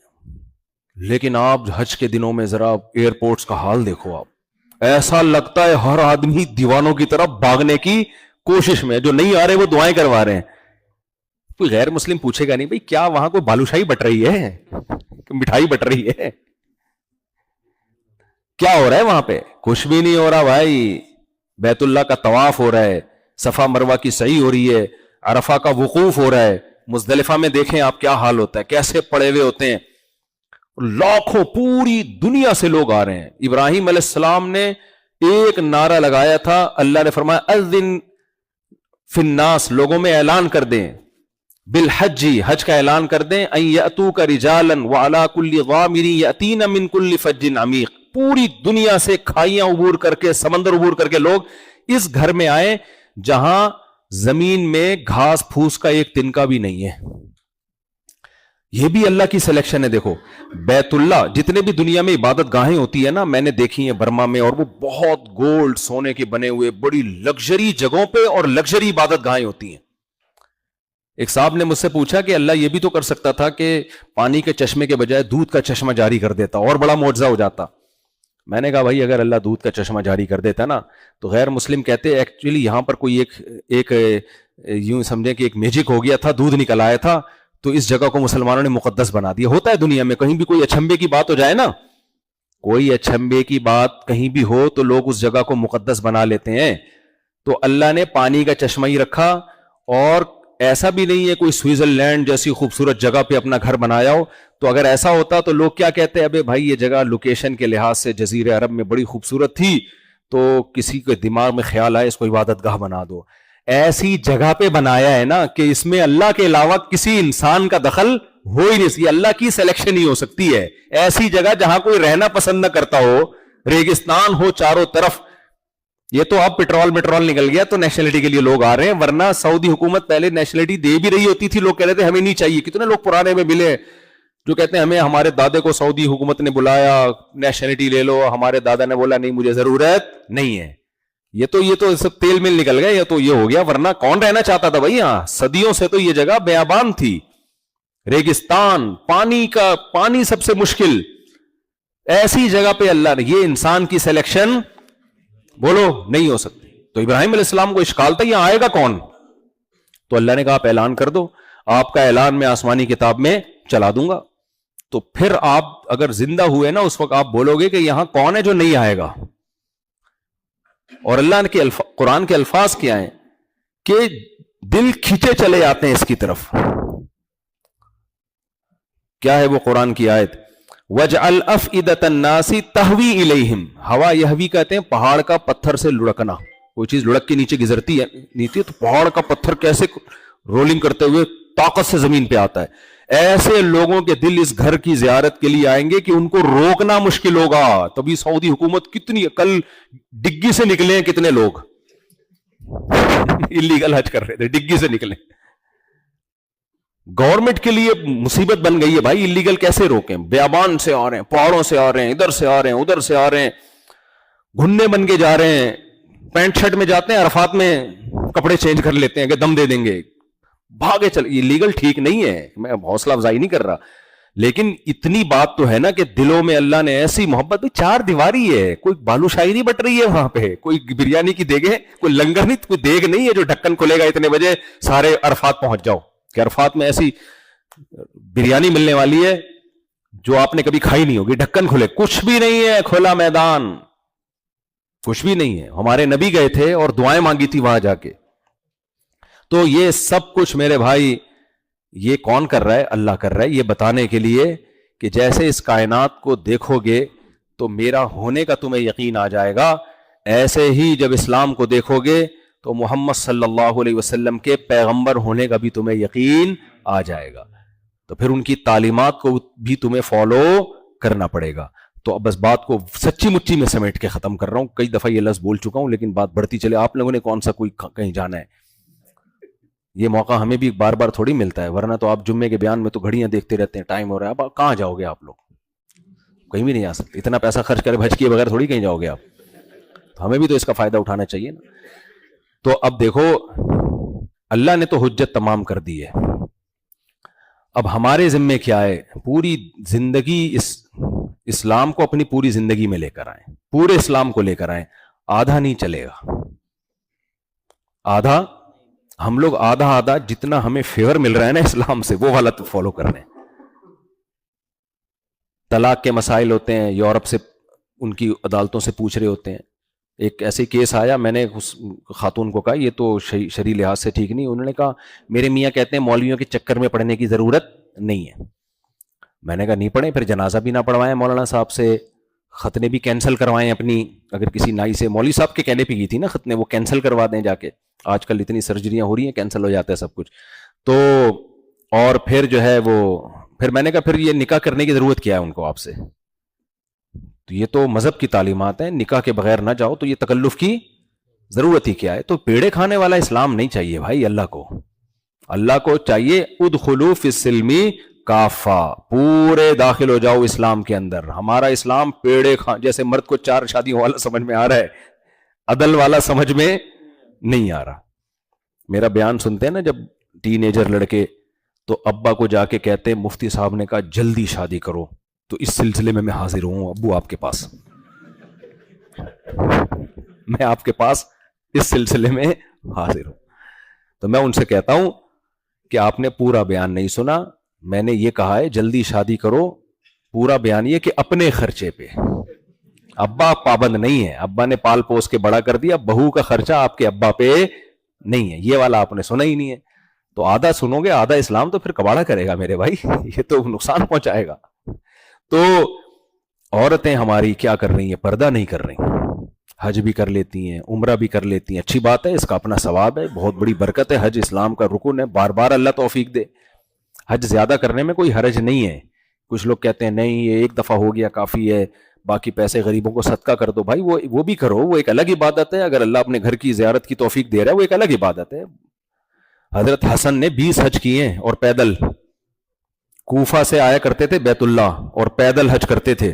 لیکن آپ حج کے دنوں میں ذرا ایئرپورٹس کا حال دیکھو. آپ ایسا لگتا ہے ہر آدمی دیوانوں کی طرف بھاگنے کی کوشش میں. جو نہیں آ رہے وہ دعائیں کروا رہے ہیں. کوئی غیر مسلم پوچھے گا نہیں بھائی کیا وہاں کوئی بالوشاہی بٹ رہی ہے، مٹھائی بٹ رہی ہے، کیا ہو رہا ہے وہاں پہ؟ کچھ بھی نہیں ہو رہا بھائی. بیت اللہ کا طواف ہو رہا ہے، صفا مروہ کی سعی ہو رہی ہے، عرفہ کا وقوف ہو رہا ہے. مزدلفہ میں دیکھیں آپ کیا حال ہوتا ہے، کیسے پڑے ہوئے ہوتے ہیں. لاکھوں پوری دنیا سے لوگ آ رہے ہیں. ابراہیم علیہ السلام نے ایک نعرہ لگایا تھا، اللہ نے فرمایا اذن فی الناس، لوگوں میں اعلان کر دیں، بالحجی، حج کا اعلان کر دیں، ان یاتوک رجالا وعلی کل ضامر یاتین من کل فج عمیق، پوری دنیا سے کھائیاں عبور کر کے، سمندر عبور کر کے لوگ اس گھر میں آئیں جہاں زمین میں گھاس پھوس کا ایک تنکا بھی نہیں ہے. یہ بھی اللہ کی سلیکشن ہے. دیکھو بیت اللہ، جتنے بھی دنیا میں عبادت گاہیں ہوتی ہے نا، میں نے دیکھی ہیں برما میں، اور وہ بہت گولڈ سونے کے بنے ہوئے بڑی لگژری جگہوں پہ اور لگژری عبادت گاہیں ہوتی ہیں. ایک صاحب نے مجھ سے پوچھا کہ اللہ یہ بھی تو کر سکتا تھا کہ پانی کے چشمے کے بجائے دودھ کا چشمہ جاری کر دیتا، اور بڑا معجزہ ہو جاتا. میں نے کہا بھائی اگر اللہ دودھ کا چشمہ جاری کر دیتا نا، تو غیر مسلم کہتے ایکچولی یہاں پر کوئی ایک یوں سمجھیں کہ ایک میجک ہو گیا تھا، دودھ نکل آیا تھا، تو اس جگہ کو مسلمانوں نے مقدس بنا دیا. ہوتا ہے دنیا میں، کہیں بھی کوئی اچھمبے کی بات ہو جائے نا، کوئی اچھمبے کی بات کہیں بھی ہو تو لوگ اس جگہ کو مقدس بنا لیتے ہیں. تو اللہ نے پانی کا چشمہ ہی رکھا، اور ایسا بھی نہیں ہے کوئی سوئٹزرلینڈ جیسی خوبصورت جگہ پہ اپنا گھر بنایا ہو. تو اگر ایسا ہوتا تو لوگ کیا کہتے ہیں، ابے بھائی یہ جگہ لوکیشن کے لحاظ سے جزیرے عرب میں بڑی خوبصورت تھی، تو کسی کے دماغ میں خیال آئے اس کو عبادت گاہ بنا دو. ایسی جگہ پہ بنایا ہے نا کہ اس میں اللہ کے علاوہ کسی انسان کا دخل ہو ہی نہیں. یہ اللہ کی سلیکشن ہی ہو سکتی ہے. ایسی جگہ جہاں کوئی رہنا پسند نہ کرتا ہو، ریگستان ہو چاروں طرف. یہ تو اب پٹرول نکل گیا تو نیشنلٹی کے لیے لوگ آ رہے ہیں، ورنہ سعودی حکومت پہلے نیشنلٹی دے بھی رہی ہوتی تھی، لوگ کہہ رہے تھے ہمیں نہیں چاہیے. کتنے لوگ پرانے میں ملے جو کہتے ہیں ہمیں ہمارے دادے کو سعودی حکومت نے بلایا نیشنلٹی لے لو، ہمارے دادا نے بولا نہیں مجھے ضرورت نہیں ہے. یہ تو سب تیل مل نکل گئے، یہ تو یہ ہو گیا، ورنہ کون رہنا چاہتا تھا بھائی یہاں؟ صدیوں سے تو یہ جگہ بیابان تھی، ریگستان، پانی سب سے مشکل. ایسی جگہ پہ اللہ نے، یہ انسان کی سلیکشن بولو نہیں ہو سکتی. تو ابراہیم علیہ السلام کو اشکال تھا یہاں آئے گا کون؟ تو اللہ نے کہا آپ اعلان کر دو، آپ کا اعلان میں آسمانی کتاب میں چلا دوں گا. تو پھر آپ اگر زندہ ہوئے نا، اس وقت آپ بولو گے کہ یہاں کون ہے جو نہیں آئے گا. اور اللہ کے قرآن کے الفاظ کیا ہیں کہ دل کھینچے چلے آتے ہیں اس کی طرف. کیا ہے وہ قرآن کی آیت؟ وَجْعَلْ أَفْئِدَةَ النَّاسِ تَهْوِي إِلَيْهِمْ. ہوا یہوی کہتے ہیں پہاڑ کا پتھر سے لڑکنا. کوئی چیز لڑک کے نیچے گزرتی ہے نیچے، تو پہاڑ کا پتھر کیسے رولنگ کرتے ہوئے طاقت سے زمین پہ آتا ہے. ایسے لوگوں کے دل اس گھر کی زیارت کے لیے آئیں گے کہ ان کو روکنا مشکل ہوگا. تبھی سعودی حکومت کتنی، کل ڈگی سے نکلے ہیں کتنے لوگ اللیگل حج کر رہے تھے، ڈگی سے نکلے. گورنمنٹ کے لیے مصیبت بن گئی ہے بھائی، اللیگل کیسے روکیں؟ بیابان سے آ رہے ہیں، پہاڑوں سے آ رہے ہیں، ادھر سے آ رہے ہیں، ادھر سے آ رہے ہیں، گھننے بن کے جا رہے ہیں. پینٹ شرٹ میں جاتے ہیں، عرفات میں کپڑے چینج کر لیتے ہیں کہ دم دے دیں گے، بھاگے چل. یہ لیگل ٹھیک نہیں ہے، میں حوصلہ افزائی نہیں کر رہا، لیکن اتنی بات تو ہے نا کہ دلوں میں اللہ نے ایسی محبت. چار دیواری ہے، کوئی بالو شاہی نہیں بٹ رہی ہے وہاں پہ، کوئی بریانی کی دیگیں، کوئی لنگر نہیں، کوئی دیگ نہیں ہے جو ڈھکن کھلے گا اتنے بجے سارے عرفات پہنچ جاؤ. کہ عرفات میں ایسی بریانی ملنے والی ہے جو آپ نے کبھی کھائی نہیں ہوگی. ڈھکن کھلے، کچھ بھی نہیں ہے، کھلا میدان، کچھ بھی نہیں ہے. ہمارے نبی گئے تھے اور دعائیں مانگی تھی وہاں جا کے. تو یہ سب کچھ میرے بھائی یہ کون کر رہا ہے؟ اللہ کر رہا ہے، یہ بتانے کے لیے کہ جیسے اس کائنات کو دیکھو گے تو میرا ہونے کا تمہیں یقین آ جائے گا، ایسے ہی جب اسلام کو دیکھو گے تو محمد صلی اللہ علیہ وسلم کے پیغمبر ہونے کا بھی تمہیں یقین آ جائے گا. تو پھر ان کی تعلیمات کو بھی تمہیں فالو کرنا پڑے گا. تو اب بس بات کو سچی مچی میں سمیٹ کے ختم کر رہا ہوں. کئی دفعہ یہ لفظ بول چکا ہوں لیکن بات بڑھتی چلے. آپ لوگوں نے کون سا کوئی کہیں جانا ہے؟ یہ موقع ہمیں بھی بار بار تھوڑی ملتا ہے، ورنہ تو آپ جمعے کے بیان میں تو گھڑیاں دیکھتے رہتے ہیں، ٹائم ہو رہا ہے. اب کہاں جاؤ گے آپ لوگ؟ کہیں بھی نہیں آ سکتے. اتنا پیسہ خرچ کرے بھج کیے بغیر تھوڑی کہیں جاؤ گے آپ. تو ہمیں بھی تو اس کا فائدہ اٹھانا چاہیے نا. تو اب دیکھو اللہ نے تو حجت تمام کر دی ہے. اب ہمارے ذمے کیا ہے؟ پوری زندگی اسلام کو اپنی پوری زندگی میں لے کر آئیں، پورے اسلام کو لے کر آئیں. آدھا نہیں چلے گا، آدھا ہم لوگ آدھا جتنا ہمیں فیور مل رہا ہے نا اسلام سے وہ والا تو فالو کر رہے ہیں. طلاق کے مسائل ہوتے ہیں، یورپ سے ان کی عدالتوں سے پوچھ رہے ہوتے ہیں. ایک ایسے کیس آیا، میں نے اس خاتون کو کہا یہ تو شرعی لحاظ سے ٹھیک نہیں. انہوں نے کہا میرے میاں کہتے ہیں مولویوں کے چکر میں پڑھنے کی ضرورت نہیں ہے. میں نے کہا نہیں پڑھیں، پھر جنازہ بھی نہ پڑھوائیں مولانا صاحب سے، ختنے بھی کینسل کروائیں اپنی, اگر کسی نائی سے, مولوی صاحب کے کہنے پہ کی تھی نا ختنے, وہ کینسل کروا دیں جا کے, آج کل اتنی سرجریاں ہو رہی ہیں کینسل ہو جاتا ہے سب کچھ. تو اور پھر جو ہے وہ, پھر میں نے کہا پھر یہ نکاح کرنے کی ضرورت کیا ہے ان کو آپ سے, تو یہ تو مذہب کی تعلیمات ہیں, نکاح کے بغیر نہ جاؤ تو یہ تکلف کی ضرورت ہی کیا ہے. تو پیڑے کھانے والا اسلام نہیں چاہیے بھائی اللہ کو. اللہ کو چاہیے ادخلوا فی السلم کافہ, پورے داخل ہو جاؤ اسلام کے اندر. ہمارا اسلام پیڑے جیسے مرد کو 4 شادیوں والا سمجھ میں آ رہا ہے, عدل والا سمجھ میں نہیں آ رہا. میرا بیان سنتے ہیں نا جب ٹین ایجر لڑکے, تو ابا کو جا کے کہتے ہیں مفتی صاحب نے کہا جلدی شادی کرو, تو اس سلسلے میں حاضر ہوں ابو آپ کے پاس, میں آپ کے پاس اس سلسلے میں حاضر ہوں. تو میں ان سے کہتا ہوں کہ آپ نے پورا بیان نہیں سنا. میں نے یہ کہا ہے جلدی شادی کرو, پورا بیان یہ کہ اپنے خرچے پہ. ابا پابند نہیں ہے, ابا نے پال پوس کے بڑا کر دیا, بہو کا خرچہ آپ کے ابا پہ نہیں ہے. یہ والا آپ نے سنا ہی نہیں ہے. تو آدھا سنو گے آدھا اسلام تو پھر کباڑا کرے گا میرے بھائی, یہ تو نقصان پہنچائے گا. تو عورتیں ہماری کیا کر رہی ہیں, پردہ نہیں کر رہی, حج بھی کر لیتی ہیں, عمرہ بھی کر لیتی ہیں, اچھی بات ہے, اس کا اپنا ثواب ہے, بہت بڑی برکت ہے. حج اسلام کا رکن ہے, بار بار اللہ توفیق دے. حج زیادہ کرنے میں کوئی حرج نہیں ہے. کچھ لوگ کہتے ہیں نہیں یہ ایک دفعہ ہو گیا کافی ہے, باقی پیسے غریبوں کو صدقہ کر دو. بھائی وہ بھی کرو, وہ ایک الگ عبادت ہے. اگر اللہ اپنے گھر کی زیارت کی توفیق دے رہا ہے وہ ایک الگ عبادت ہے. حضرت حسن نے 20 حج کیے ہیں, اور پیدل. کوفہ سے آیا کرتے تھے بیت اللہ, اور پیدل حج کرتے تھے.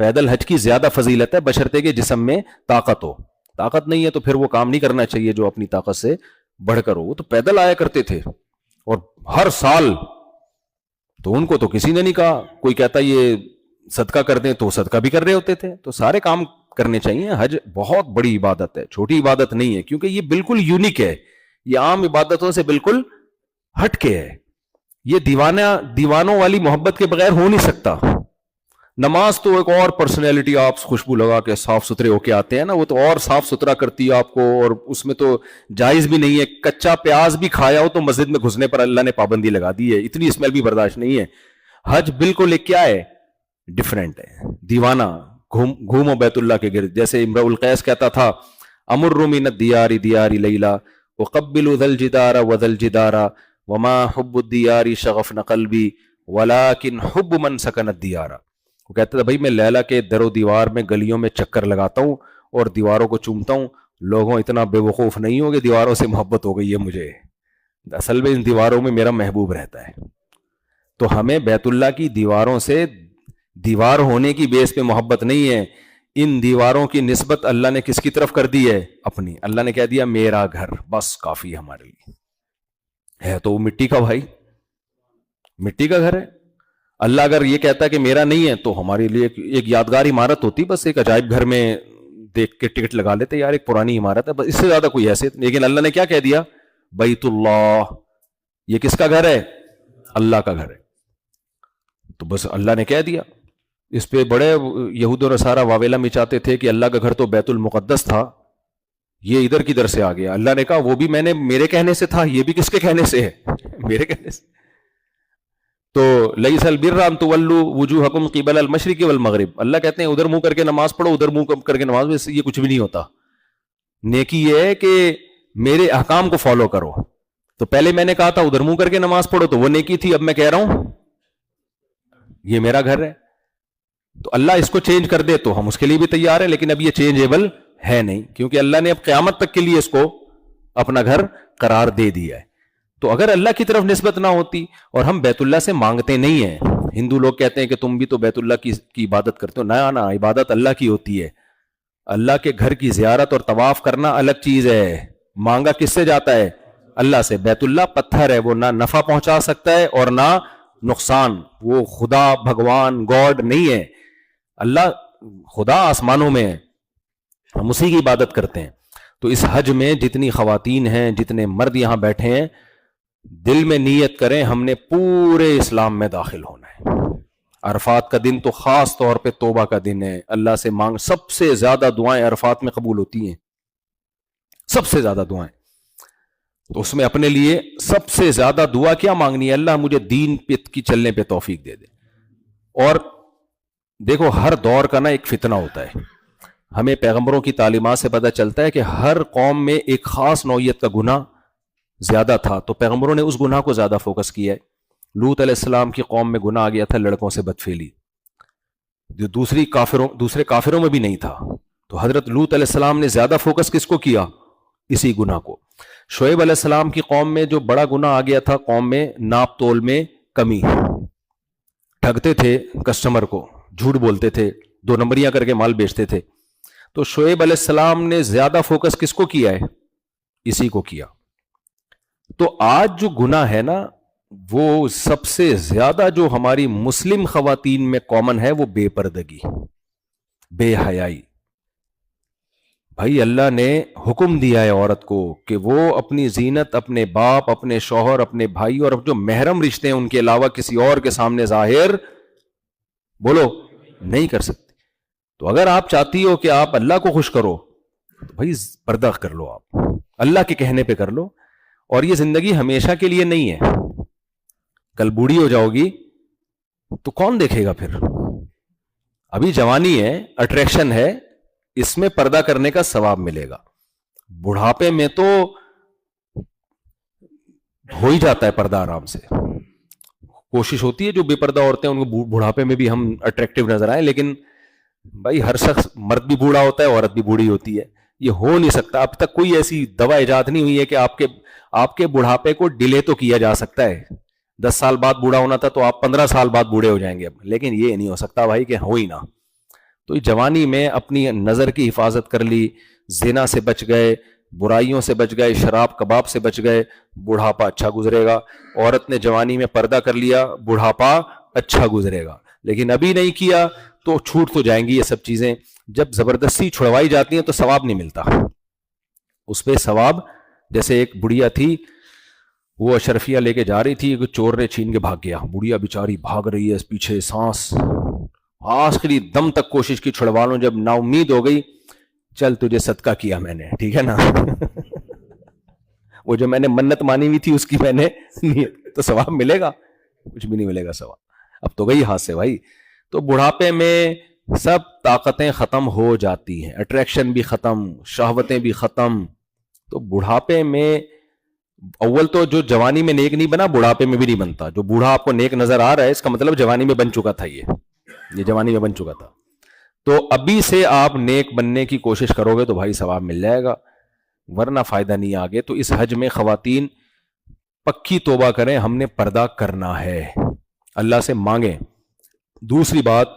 پیدل حج کی زیادہ فضیلت ہے بشرطے کہ جسم میں طاقت ہو. طاقت نہیں ہے تو پھر وہ کام نہیں کرنا چاہیے جو اپنی طاقت سے بڑھ کر ہو. وہ تو پیدل آیا کرتے تھے, اور ہر سال. تو ان کو تو کسی نے نہیں کہا, کوئی کہتا یہ صدقہ کر دیں تو صدقہ بھی کر رہے ہوتے تھے. تو سارے کام کرنے چاہیے. حج بہت بڑی عبادت ہے, چھوٹی عبادت نہیں ہے, کیونکہ یہ بالکل یونیک ہے, یہ عام عبادتوں سے بالکل ہٹ کے ہے. یہ دیوانوں والی محبت کے بغیر ہو نہیں سکتا. نماز تو ایک اور پرسنالٹی, آپ خوشبو لگا کے صاف ستھرے ہو کے آتے ہیں نا, وہ تو اور صاف ستھرا کرتی ہے آپ کو, اور اس میں تو جائز بھی نہیں ہے. کچا پیاز بھی کھایا ہو تو مسجد میں گھسنے پر اللہ نے پابندی لگا دی ہے, اتنی اسمیل بھی برداشت نہیں ہے. حج بالکل ایک کیا ہے, ڈفرینٹ ہے. دیوانہ گھومو بیت اللہ کے گرد, جیسے امرؤ القیس کہتا تھا امر من الدیار دیار لیلا وقبل ذا الجدار وذا الجدار وما حب الدیار شغفن قلبی ولكن حب من سکن الدیار. وہ کہتا تھا بھائی میں لیلا کے در و دیوار میں گلیوں میں چکر لگاتا ہوں اور دیواروں کو چومتا ہوں, لوگوں اتنا بے وقوف نہیں ہو کہ دیواروں سے محبت ہو گئی ہے مجھے, اصل میں ان دیواروں میں میرا محبوب رہتا ہے. تو ہمیں بیت اللہ کی دیواروں سے دیوار ہونے کی بیس پہ محبت نہیں ہے. ان دیواروں کی نسبت اللہ نے کس کی طرف کر دی ہے, اپنی. اللہ نے کہہ دیا میرا گھر بس کافی ہے ہمارے لیے. ہے تو وہ مٹی کا, بھائی مٹی کا گھر ہے. اللہ اگر یہ کہتا ہے کہ میرا نہیں ہے تو ہمارے لیے ایک یادگار عمارت ہوتی, بس ایک عجائب گھر میں دیکھ کے ٹکٹ لگا لیتے, یار ایک پرانی عمارت ہے, بس اس سے زیادہ کوئی حیثیت. لیکن اللہ نے کیا کہہ دیا, بیت اللہ, یہ کس کا گھر ہے, اللہ کا گھر ہے. تو بس اللہ نے کہہ دیا. اس پہ بڑے یہود و نصارہ واویلا مچاتے تھے کہ اللہ کا گھر تو بیت المقدس تھا, یہ ادھر کدھر سے آ گیا. اللہ نے کہا وہ بھی میں نے میرے کہنے سے تھا, یہ بھی کس کے کہنے سے ہے, میرے کہنے سے. تو لیس البر ان تولوا وجوہکم قبل المشرق والمغرب, اللہ کہتے ہیں ادھر منہ کر کے نماز پڑھو, ادھر منہ کر کے نماز پڑھو, یہ کچھ بھی نہیں ہوتا. نیکی یہ ہے کہ میرے احکام کو فالو کرو. تو پہلے میں نے کہا تھا ادھر منہ کر کے نماز پڑھو تو وہ نیکی تھی, اب میں کہہ رہا ہوں یہ میرا گھر ہے. تو اللہ اس کو چینج کر دے تو ہم اس کے لیے بھی تیار ہیں, لیکن اب یہ چینجیبل ہے نہیں, کیونکہ اللہ نے اب قیامت تک کے لیے اس کو اپنا گھر قرار دے دیا ہے. تو اگر اللہ کی طرف نسبت نہ ہوتی, اور ہم بیت اللہ سے مانگتے نہیں ہیں. ہندو لوگ کہتے ہیں کہ تم بھی تو بیت اللہ کی عبادت کرتے ہو, نہ عبادت اللہ کی ہوتی ہے. اللہ کے گھر کی زیارت اور طواف کرنا الگ چیز ہے. مانگا کس سے جاتا ہے, اللہ سے. بیت اللہ پتھر ہے, وہ نہ نفع پہنچا سکتا ہے اور نہ نقصان. وہ خدا بھگوان گاڈ نہیں ہے. اللہ خدا آسمانوں میں ہے, ہم اسی کی عبادت کرتے ہیں. تو اس حج میں جتنی خواتین ہیں, جتنے مرد یہاں بیٹھے ہیں, دل میں نیت کریں ہم نے پورے اسلام میں داخل ہونا ہے. عرفات کا دن تو خاص طور پہ توبہ کا دن ہے. اللہ سے مانگ, سب سے زیادہ دعائیں عرفات میں قبول ہوتی ہیں, سب سے زیادہ دعائیں. تو اس میں اپنے لیے سب سے زیادہ دعا کیا مانگنی ہے, اللہ مجھے دین کی چلنے پہ توفیق دے دے. اور دیکھو ہر دور کا نا ایک فتنہ ہوتا ہے. ہمیں پیغمبروں کی تعلیمات سے پتہ چلتا ہے کہ ہر قوم میں ایک خاص نوعیت کا گناہ زیادہ تھا, تو پیغمبروں نے اس گناہ کو زیادہ فوکس کیا ہے. لوط علیہ السلام کی قوم میں گناہ آ گیا تھا لڑکوں سے بدفعلی, جو دوسرے کافروں میں بھی نہیں تھا, تو حضرت لوط علیہ السلام نے زیادہ فوکس کس کو کیا؟ اسی گناہ کو. شعیب علیہ السلام کی قوم میں جو بڑا گناہ آ گیا تھا قوم میں, ناپ تول میں کمی, ٹھگتے تھے کسٹمر کو, جھوٹ بولتے تھے, 2 نمبریاں کر کے مال بیچتے تھے. تو شعیب علیہ السلام نے زیادہ فوکس کس کو کیا ہے؟ اسی کو کیا. تو آج جو گناہ ہے نا, وہ سب سے زیادہ جو ہماری مسلم خواتین میں کامن ہے وہ بے پردگی, بے حیائی. بھائی اللہ نے حکم دیا ہے عورت کو کہ وہ اپنی زینت اپنے باپ, اپنے شوہر, اپنے بھائی اور جو محرم رشتے ہیں ان کے علاوہ کسی اور کے سامنے ظاہر بولو نہیں کر سکتی. تو اگر آپ چاہتی ہو کہ آپ اللہ کو خوش کرو تو بھائی پردہ کر لو, آپ اللہ کے کہنے پہ کر لو. اور یہ زندگی ہمیشہ کے لیے نہیں ہے, کل بوڑھی ہو جاؤ گی تو کون دیکھے گا پھر؟ ابھی جوانی ہے, اٹریکشن ہے, اس میں پردہ کرنے کا ثواب ملے گا. بڑھاپے میں تو ہو ہی جاتا ہے پردہ آرام سے. کوشش ہوتی ہے جو بے پردہ عورتیں ان کو بڑھاپے میں بھی ہم اٹریکٹیو نظر آئیں, لیکن بھائی ہر شخص, مرد بھی بوڑھا ہوتا ہے, عورت بھی بوڑھی ہوتی ہے. یہ ہو نہیں سکتا. اب تک کوئی ایسی دوا ایجاد نہیں ہوئی ہے کہ آپ کے بڑھاپے کو ڈیلے تو کیا جا سکتا ہے. 10 سال بعد بوڑھا ہونا تھا تو آپ 15 سال بعد بوڑھے ہو جائیں گے, لیکن یہ نہیں ہو سکتا بھائی کہ ہو ہی نہ. تو جوانی میں اپنی نظر کی حفاظت کر لی, زنا سے بچ گئے, برائیوں سے بچ گئے, شراب کباب سے بچ گئے, بڑھاپا اچھا گزرے گا. عورت نے جوانی میں پردہ کر لیا, بڑھاپا اچھا گزرے گا. لیکن ابھی نہیں کیا تو چھوٹ تو جائیں گی یہ سب چیزیں. جب زبردستی چھڑوائی جاتی ہیں تو ثواب نہیں ملتا اس پہ. ثواب جیسے ایک بڑھیا تھی, وہ اشرفیہ لے کے جا رہی تھی, ایک چور نے چھین کے بھاگ گیا. بڑھیا بیچاری بھاگ رہی ہے, پیچھے سانس, آخری دم تک کوشش کی چھڑوا لوں, جب نا امید ہو گئی, چل تجھے صدقہ کیا میں نے, ٹھیک ہے نا وہ جو میں نے منت مانی ہوئی تھی اس کی میں نے تو ثواب ملے گا؟ کچھ بھی نہیں ملے گا ثواب. اب تو گئی ہاتھ سے بھائی. تو بڑھاپے میں سب طاقتیں ختم ہو جاتی ہیں, اٹریکشن بھی ختم, شہوتیں بھی ختم. تو بڑھاپے میں اول تو جو جوانی میں نیک نہیں بنا بڑھاپے میں بھی نہیں بنتا. جو بوڑھا آپ کو نیک نظر آ رہا ہے اس کا مطلب جوانی میں بن چکا تھا, یہ جوانی میں بن چکا تھا. تو ابھی سے آپ نیک بننے کی کوشش کرو گے تو بھائی ثواب مل جائے گا, ورنہ فائدہ نہیں آگے. تو اس حج میں خواتین پکی توبہ کریں, ہم نے پردہ کرنا ہے, اللہ سے مانگیں. دوسری بات,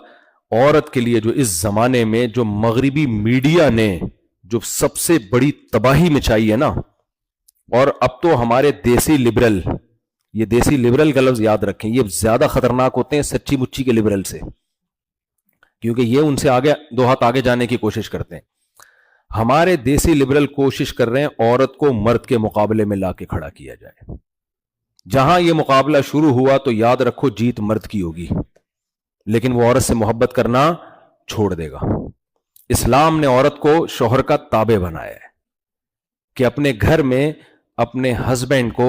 عورت کے لیے جو اس زمانے میں جو مغربی میڈیا نے جو سب سے بڑی تباہی مچائی ہے نا, اور اب تو ہمارے دیسی لبرل, یہ دیسی لبرل کا لفظ یاد رکھیں, یہ زیادہ خطرناک ہوتے ہیں سچی مچی کے لبرل سے, کیونکہ یہ ان سے آگے 2 ہاتھ آگے جانے کی کوشش کرتے ہیں. ہمارے دیسی لبرل کوشش کر رہے ہیں عورت کو مرد کے مقابلے میں لا کے کھڑا کیا جائے. جہاں یہ مقابلہ شروع ہوا تو یاد رکھو جیت مرد کی ہوگی, لیکن وہ عورت سے محبت کرنا چھوڑ دے گا. اسلام نے عورت کو شوہر کا تابع بنایا ہے کہ اپنے گھر میں اپنے ہسبینڈ کو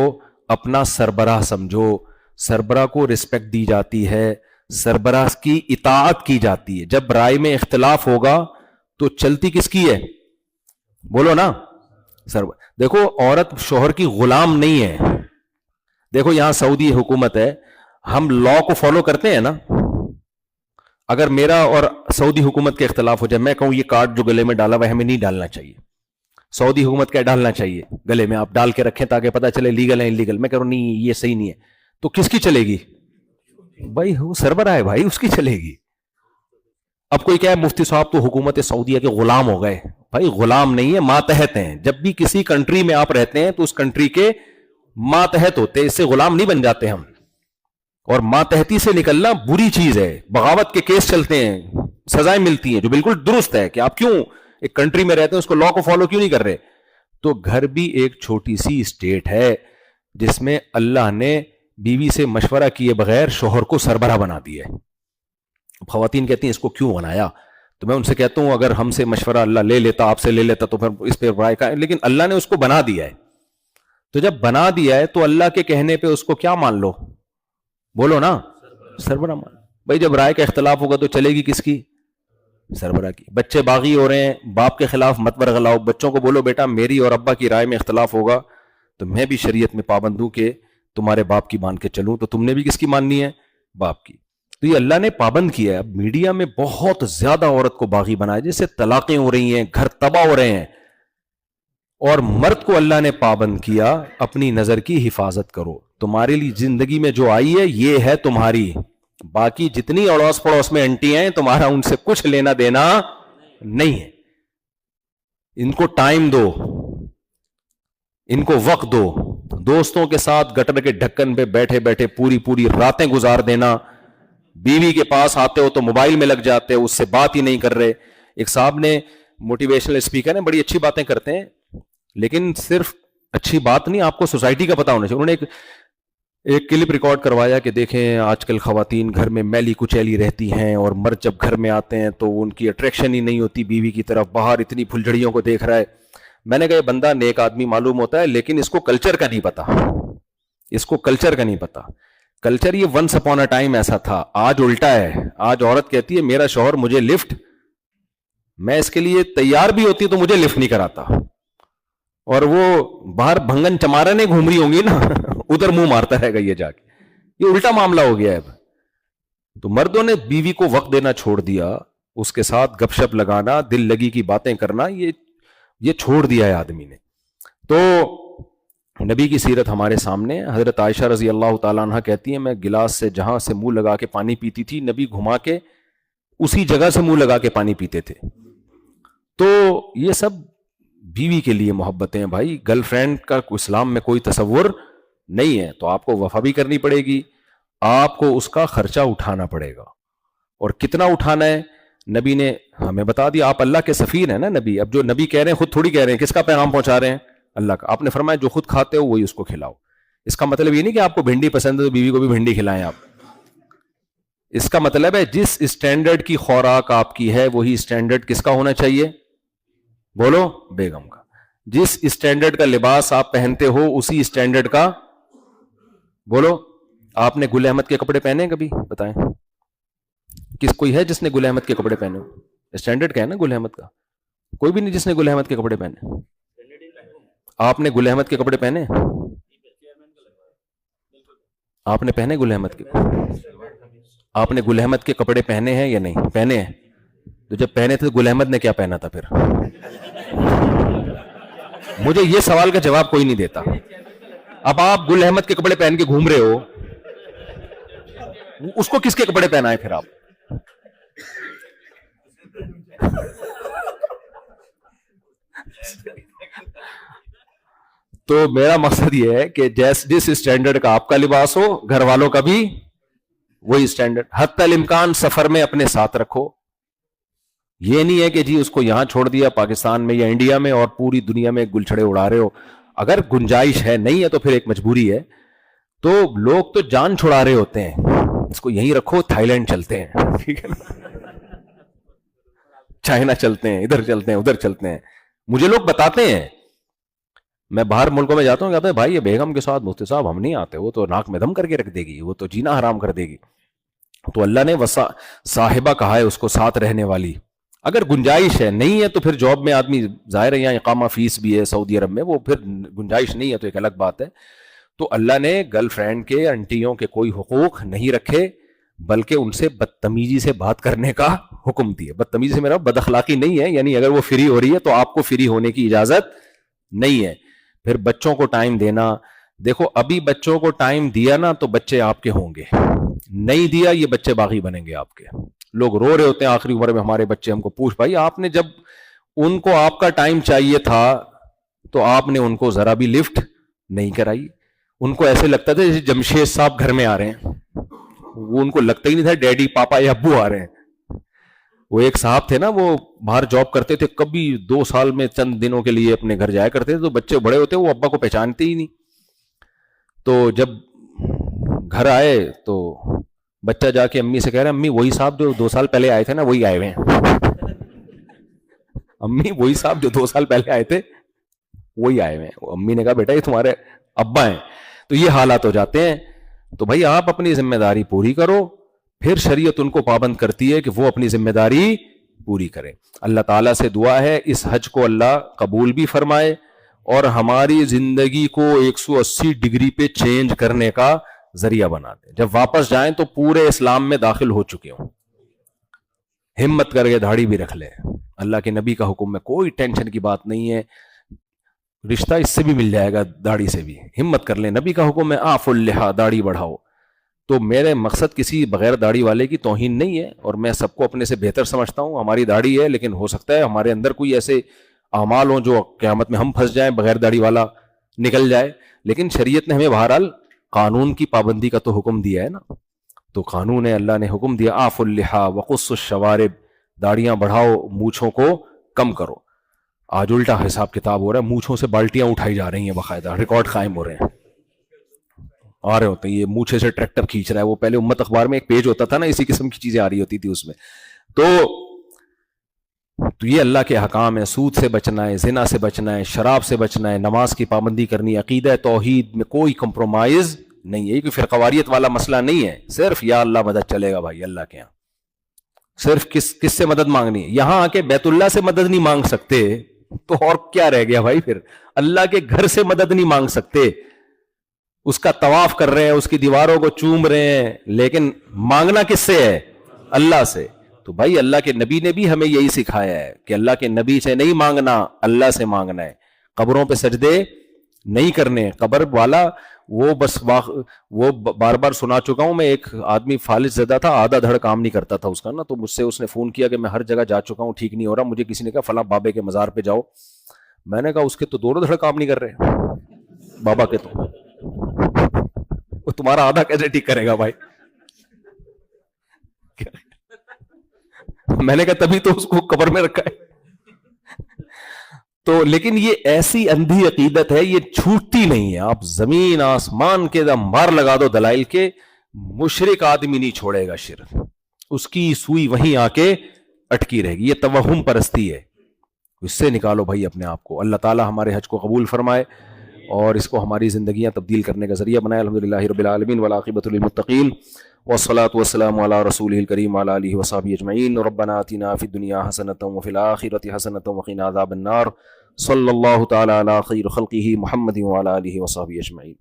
اپنا سربراہ سمجھو. سربراہ کو رسپیکٹ دی جاتی ہے, سربراہ کی اطاعت کی جاتی ہے. جب رائے میں اختلاف ہوگا تو چلتی کس کی ہے؟ بولو نا. دیکھو عورت شوہر کی غلام نہیں ہے. دیکھو یہاں سعودی حکومت ہے, ہم لا کو فالو کرتے ہیں نا. اگر میرا اور سعودی حکومت کے اختلاف ہو جائے, میں کہوں یہ کارڈ جو گلے میں ڈالا ہوا ہے ہمیں نہیں ڈالنا چاہیے, سعودی حکومت کیا ڈالنا چاہیے گلے میں, آپ ڈال کے رکھیں تاکہ پتہ چلے لیگل ہے انلیگل. میں کہہ رہا ہوں نہیں یہ صحیح نہیں ہے, تو کس کی چلے گی بھائی؟ وہ سربراہ ہے بھائی, اس کی چلے گی. اب کوئی کہے مفتی صاحب تو حکومت سعودیہ کے غلام ہو گئے. بھائی غلام نہیں ہے, ماتحت ہیں. جب بھی کسی کنٹری میں آپ رہتے ہیں تو اس کنٹری کے ماتحت ہوتے, اس سے غلام نہیں بن جاتے ہم. اور ماتحتی سے نکلنا بری چیز ہے, بغاوت کے کیس چلتے ہیں, سزائیں ملتی ہیں, جو بالکل درست ہے کہ آپ کیوں ایک کنٹری میں رہتے ہیں اس کو لا کو فالو کیوں نہیں کر رہے. تو گھر بھی ایک چھوٹی سی اسٹیٹ ہے جس میں اللہ نے بیوی سے مشورہ کیے بغیر شوہر کو سربراہ بنا دیا ہے. خواتین کہتی ہیں اس کو کیوں بنایا, تو میں ان سے کہتا ہوں اگر ہم سے مشورہ اللہ لے لیتا, آپ سے لے لیتا, تو پھر اس پہ رائے کا, لیکن اللہ نے اس کو بنا دیا ہے. تو جب بنا دیا ہے تو اللہ کے کہنے پہ اس کو کیا مان لو, بولو نا, سربراہ مان. بھائی جب رائے کا اختلاف ہوگا تو چلے گی کس کی؟ سربراہ کی. بچے باغی ہو رہے ہیں, باپ کے خلاف مت ورغلاؤ, بچوں کو بولو بیٹا میری اور ابا کی رائے میں اختلاف ہوگا تو میں بھی شریعت میں پابند ہوں کہ تمہارے باپ کی مان کے چلوں, تو تم نے بھی کس کی ماننی ہے؟ باپ کی. تو یہ اللہ نے پابند کیا ہے. اب میڈیا میں بہت زیادہ عورت کو باغی بنایا, جس سے طلاقیں ہو رہی ہیں, گھر تباہ ہو رہے ہیں, اور مرد کو اللہ نے پابند کیا اپنی نظر کی حفاظت کرو, تمہارے لیے زندگی میں جو آئی ہے یہ ہے تمہاری, باقی جتنی اڑوس پڑوس میں انٹی ہیں تمہارا ان سے کچھ لینا دینا نہیں ہے. ان کو ٹائم دو, ان کو وقت دو. دوستوں کے ساتھ گٹر کے ڈھکن پہ بیٹھے بیٹھے پوری راتیں گزار دینا, بیوی کے پاس آتے ہو تو موبائل میں لگ جاتے ہو, اس سے بات ہی نہیں کر رہے. ایک صاحب نے, موٹیویشنل اسپیکر ہیں, بڑی اچھی باتیں کرتے ہیں, لیکن صرف اچھی بات نہیں, آپ کو سوسائٹی کا پتا ہونا چاہیے. انہوں نے ایک کلپ ریکارڈ کروایا کہ دیکھیں آج کل خواتین گھر میں میلی کچیلی رہتی ہیں, اور مرد جب گھر میں آتے ہیں تو ان کی اٹریکشن ہی نہیں ہوتی بیوی کی طرف, باہر اتنی پھلجھڑیوں کو دیکھ رہا ہے. میں نے کہا یہ بندہ نیک آدمی معلوم ہوتا ہے, لیکن اس کو کلچر کا نہیں پتا, اس کو کلچر کا نہیں پتا. کلچر یہ ونس اپون اے ٹائم ایسا تھا, آج الٹا ہے. آج عورت کہتی ہے میرا شوہر مجھے لفٹ, میں اس کے لیے تیار بھی ہوتی تو مجھے لفٹ نہیں کراتا, اور وہ باہر بھنگن چمارا نہیں گھوم رہی ہوں گی نا, ادھر منہ مارتا رہے گا یہ جا کے. یہ الٹا معاملہ ہو گیا ہے اب. تو مردوں نے بیوی کو وقت دینا چھوڑ دیا, اس کے ساتھ گپ شپ لگانا, دل لگی کی باتیں کرنا, یہ چھوڑ دیا ہے آدمی نے. تو نبی کی سیرت ہمارے سامنے. حضرت عائشہ رضی اللہ تعالیٰ عنہ کہتی ہیں میں گلاس سے جہاں سے منہ لگا کے پانی پیتی تھی, نبی گھما کے اسی جگہ سے منہ لگا کے پانی پیتے تھے. تو یہ سب بیوی کے لیے محبتیں ہیں بھائی. گرل فرینڈ کا اسلام میں کوئی تصور نہیں ہے, تو آپ کو وفا بھی کرنی پڑے گی, آپ کو اس کا خرچہ اٹھانا پڑے گا. اور کتنا اٹھانا ہے نبی نے ہمیں بتا دیا. آپ اللہ کے سفیر ہیں نا نبی. اب جو نبی کہہ رہے ہیں خود تھوڑی کہہ رہے ہیں, کس کا پیغام پہنچا رہے ہیں؟ اللہ کا. آپ نے فرمایا جو خود کھاتے ہو وہی اس کو کھلاؤ. اس کا مطلب یہ نہیں کہ آپ کو بھنڈی پسند ہے تو بیوی کو بھی بھنڈی کھلائیں آپ. اس کا مطلب ہے جس اسٹینڈرڈ کی خوراک آپ کی ہے وہی اسٹینڈرڈ کس کا ہونا چاہیے؟ بولو, بیگم کا. جس اسٹینڈرڈ کا لباس آپ پہنتے ہو اسی اسٹینڈرڈ کا, بولو. آپ نے گل احمد کے کپڑے پہنے ہیں کبھی؟ بتائیں کوئی ہے جس نے گل احمد کے کپڑے پہنے ہو؟ اسٹینڈرڈ کا ہے نا گل احمد کا. کوئی بھی نہیں جس نے گل احمد کے کپڑے پہنے. آپ نے گل احمد کے کپڑے پہنے؟ آپ نے پہنے گل احمد کے؟ آپ نے گل احمد کے کپڑے پہنے ہیں یا نہیں پہنے ہیں؟ تو جب پہنے تھے تو گل احمد نے کیا پہنا تھا پھر؟ مجھے یہ سوال کا جواب کوئی نہیں دیتا. اب آپ گل احمد کے کپڑے پہن کے گھوم رہے ہو, اس کو کس کے کپڑے پہنائے پھر آپ؟ تو میرا مقصد یہ ہے کہ جس اسٹینڈرڈ کا آپ کا لباس ہو گھر والوں کا بھی وہی اسٹینڈرڈ. حتی الامکان سفر میں اپنے ساتھ رکھو. یہ نہیں ہے کہ جی اس کو یہاں چھوڑ دیا پاکستان میں یا انڈیا میں اور پوری دنیا میں گلچھڑے اڑا رہے ہو. اگر گنجائش ہے, نہیں ہے تو پھر ایک مجبوری ہے. تو لوگ تو جان چھڑا رہے ہوتے ہیں, اس کو یہیں رکھو, تھائی لینڈ چلتے ہیں, ٹھیک ہے نا, چائنا چلتے ہیں, ادھر چلتے ہیں, ادھر چلتے ہیں. مجھے لوگ بتاتے ہیں, میں باہر ملکوں میں جاتا ہوں, کہتے ہیں بھائی یہ بیگم کے ساتھ مفتی صاحب ہم نہیں آتے, وہ تو ناک میں دم کر کے رکھ دے گی, وہ تو جینا حرام کر دے گی. تو اللہ نے صاحبہ کہا ہے اس کو, ساتھ رہنے والی. اگر گنجائش ہے, نہیں ہے تو پھر جاب میں آدمی ظاہر ہے, یہاں اقامہ فیس بھی ہے سعودی عرب میں, وہ پھر گنجائش نہیں ہے تو ایک الگ بات ہے. تو اللہ نے گرل فرینڈ کے, انٹیوں کے کوئی حقوق نہیں رکھے, بلکہ ان سے بدتمیزی سے بات کرنے کا حکم دیا. بدتمیزی سے میرا بد اخلاقی نہیں ہے, یعنی اگر وہ فری ہو رہی ہے تو آپ کو فری ہونے کی اجازت نہیں ہے. پھر بچوں کو ٹائم دینا. دیکھو ابھی بچوں کو ٹائم دیا نا تو بچے آپ کے ہوں گے, نہیں دیا یہ بچے باغی بنیں گے آپ کے. لوگ رو رہے ہوتے ہیں آخری عمر میں ہمارے بچے, ہم کو پوچھ بھائی آپ نے جب ان کو آپ کا ٹائم چاہیے تھا تو آپ نے ان کو ذرا بھی لفٹ نہیں کرائی. ان کو ایسے لگتا تھا جیسے جمشید صاحب گھر میں آ رہے ہیں, وہ ان کو لگتا ہی نہیں تھا ڈیڈی پاپا یا ابو آ رہے ہیں. وہ ایک صاحب تھے نا, وہ باہر جاب کرتے تھے, کبھی 2 سال میں چند دنوں کے لیے اپنے گھر جایا کرتے تھے, تو بچے بڑے ہوتے وہ ابا کو پہچانتے ہی نہیں. تو جب گھر آئے تو بچہ جا کے امی سے کہہ رہا ہے امی وہی صاحب جو 2 سال پہلے آئے تھے نا وہی آئے ہوئے ہیں. امی وہی صاحب جو 2 سال پہلے آئے تھے وہی آئے ہوئے ہیں. امی نے کہا بیٹا یہ تمہارے ابا ہیں. تو یہ حالات ہو جاتے ہیں. تو بھائی آپ اپنی ذمہ داری پوری کرو, پھر شریعت ان کو پابند کرتی ہے کہ وہ اپنی ذمہ داری پوری کریں. اللہ تعالیٰ سے دعا ہے اس حج کو اللہ قبول بھی فرمائے اور ہماری زندگی کو 180 ڈگری پہ چینج کرنے کا ذریعہ بنا دیں. جب واپس جائیں تو پورے اسلام میں داخل ہو چکے ہوں. ہمت کر کے داڑھی بھی رکھ لیں. اللہ کے نبی کا حکم ہے, کوئی ٹینشن کی بات نہیں ہے, رشتہ اس سے بھی مل جائے گا, داڑھی سے بھی. ہمت کر لیں, نبی کا حکم ہے آف اللحا, داڑھی بڑھاؤ. تو میرے مقصد کسی بغیر داڑھی والے کی توہین نہیں ہے, اور میں سب کو اپنے سے بہتر سمجھتا ہوں. ہماری داڑھی ہے, لیکن ہو سکتا ہے ہمارے اندر کوئی ایسے اعمال ہوں جو قیامت میں ہم پھنس جائیں, بغیر داڑھی والا نکل جائے. لیکن شریعت نے ہمیں بہرحال قانون کی پابندی کا تو حکم دیا ہے نا. تو قانون ہے, اللہ نے حکم دیا آف اللحا وقص الشوارب, داڑیاں بڑھاؤ, مونچھوں کو کم کرو. آج الٹا حساب کتاب ہو رہا ہے, مونچھوں سے بالٹیاں اٹھائی جا رہی ہیں, باقاعدہ ریکارڈ قائم ہو رہے ہیں. آ رہے ہوتے ہیں یہ مونچھے سے ٹریکٹر کھینچ رہا ہے. وہ پہلے امت اخبار میں ایک پیج ہوتا تھا نا, اسی قسم کی چیزیں آ رہی ہوتی تھی اس میں. تو یہ اللہ کے حکام ہے. سود سے بچنا ہے, زنا سے بچنا ہے, شراب سے بچنا ہے, نماز کی پابندی کرنی ہے, عقیدہ توحید میں کوئی کمپرومائز نہیں ہے. یہ کوئی فرقواریت والا مسئلہ نہیں ہے. صرف یا اللہ مدد چلے گا بھائی اللہ کے یہاں. صرف کس سے مدد مانگنی ہے؟ یہاں آ کے بیت اللہ سے مدد نہیں مانگ سکتے تو اور کیا رہ گیا بھائی؟ پھر اللہ کے گھر سے مدد نہیں مانگ سکتے. اس کا طواف کر رہے ہیں, اس کی دیواروں کو چوم رہے ہیں, لیکن مانگنا کس سے ہے؟ اللہ سے. تو بھائی اللہ کے نبی نے بھی ہمیں یہی سکھایا ہے کہ اللہ کے نبی سے نہیں مانگنا, اللہ سے مانگنا ہے. قبروں پہ سجدے نہیں کرنے. قبر والا وہ بس وہ بار بار سنا چکا ہوں میں. ایک آدمی فالج زدہ تھا, آدھا دھڑ کام نہیں کرتا تھا اس کا نا, تو مجھ سے اس نے فون کیا کہ میں ہر جگہ جا چکا ہوں, ٹھیک نہیں ہو رہا. مجھے کسی نے کہا فلاں بابے کے مزار پہ جاؤ. میں نے کہا اس کے تو دونوں دھڑ کام نہیں کر رہے, بابا کے تو. وہ تمہارا آدھا کیسے ٹھیک کرے گا بھائی؟ میں نے کہا تبھی تو اس کو قبر میں رکھا ہے. تو لیکن یہ ایسی اندھی عقیدت ہے, یہ چھوٹتی نہیں ہے. آپ زمین آسمان کے دم مار لگا دو دلائل کے, مشرک آدمی نہیں چھوڑے گا شرک. اس کی سوئی وہیں آ کے اٹکی رہے گی. یہ توہم پرستی ہے, اس سے نکالو بھائی اپنے آپ کو. اللہ تعالی ہمارے حج کو قبول فرمائے اور اس کو ہماری زندگیاں تبدیل کرنے کا ذریعہ بنائے. الحمدللہ رب العالمین والعاقبۃ للمتقین والصلاة والسلام علی رسولہ الکریم وعلی آلہ وصحبہ اجمعین. ربنا آتنا فی الدنیا حسنۃ وفی الآخرۃ حسنۃ وقنا عذاب النار. صلی اللہ تعالی علی خیر خلقہ محمد وعلی آلہ وصحبہ اجمعین.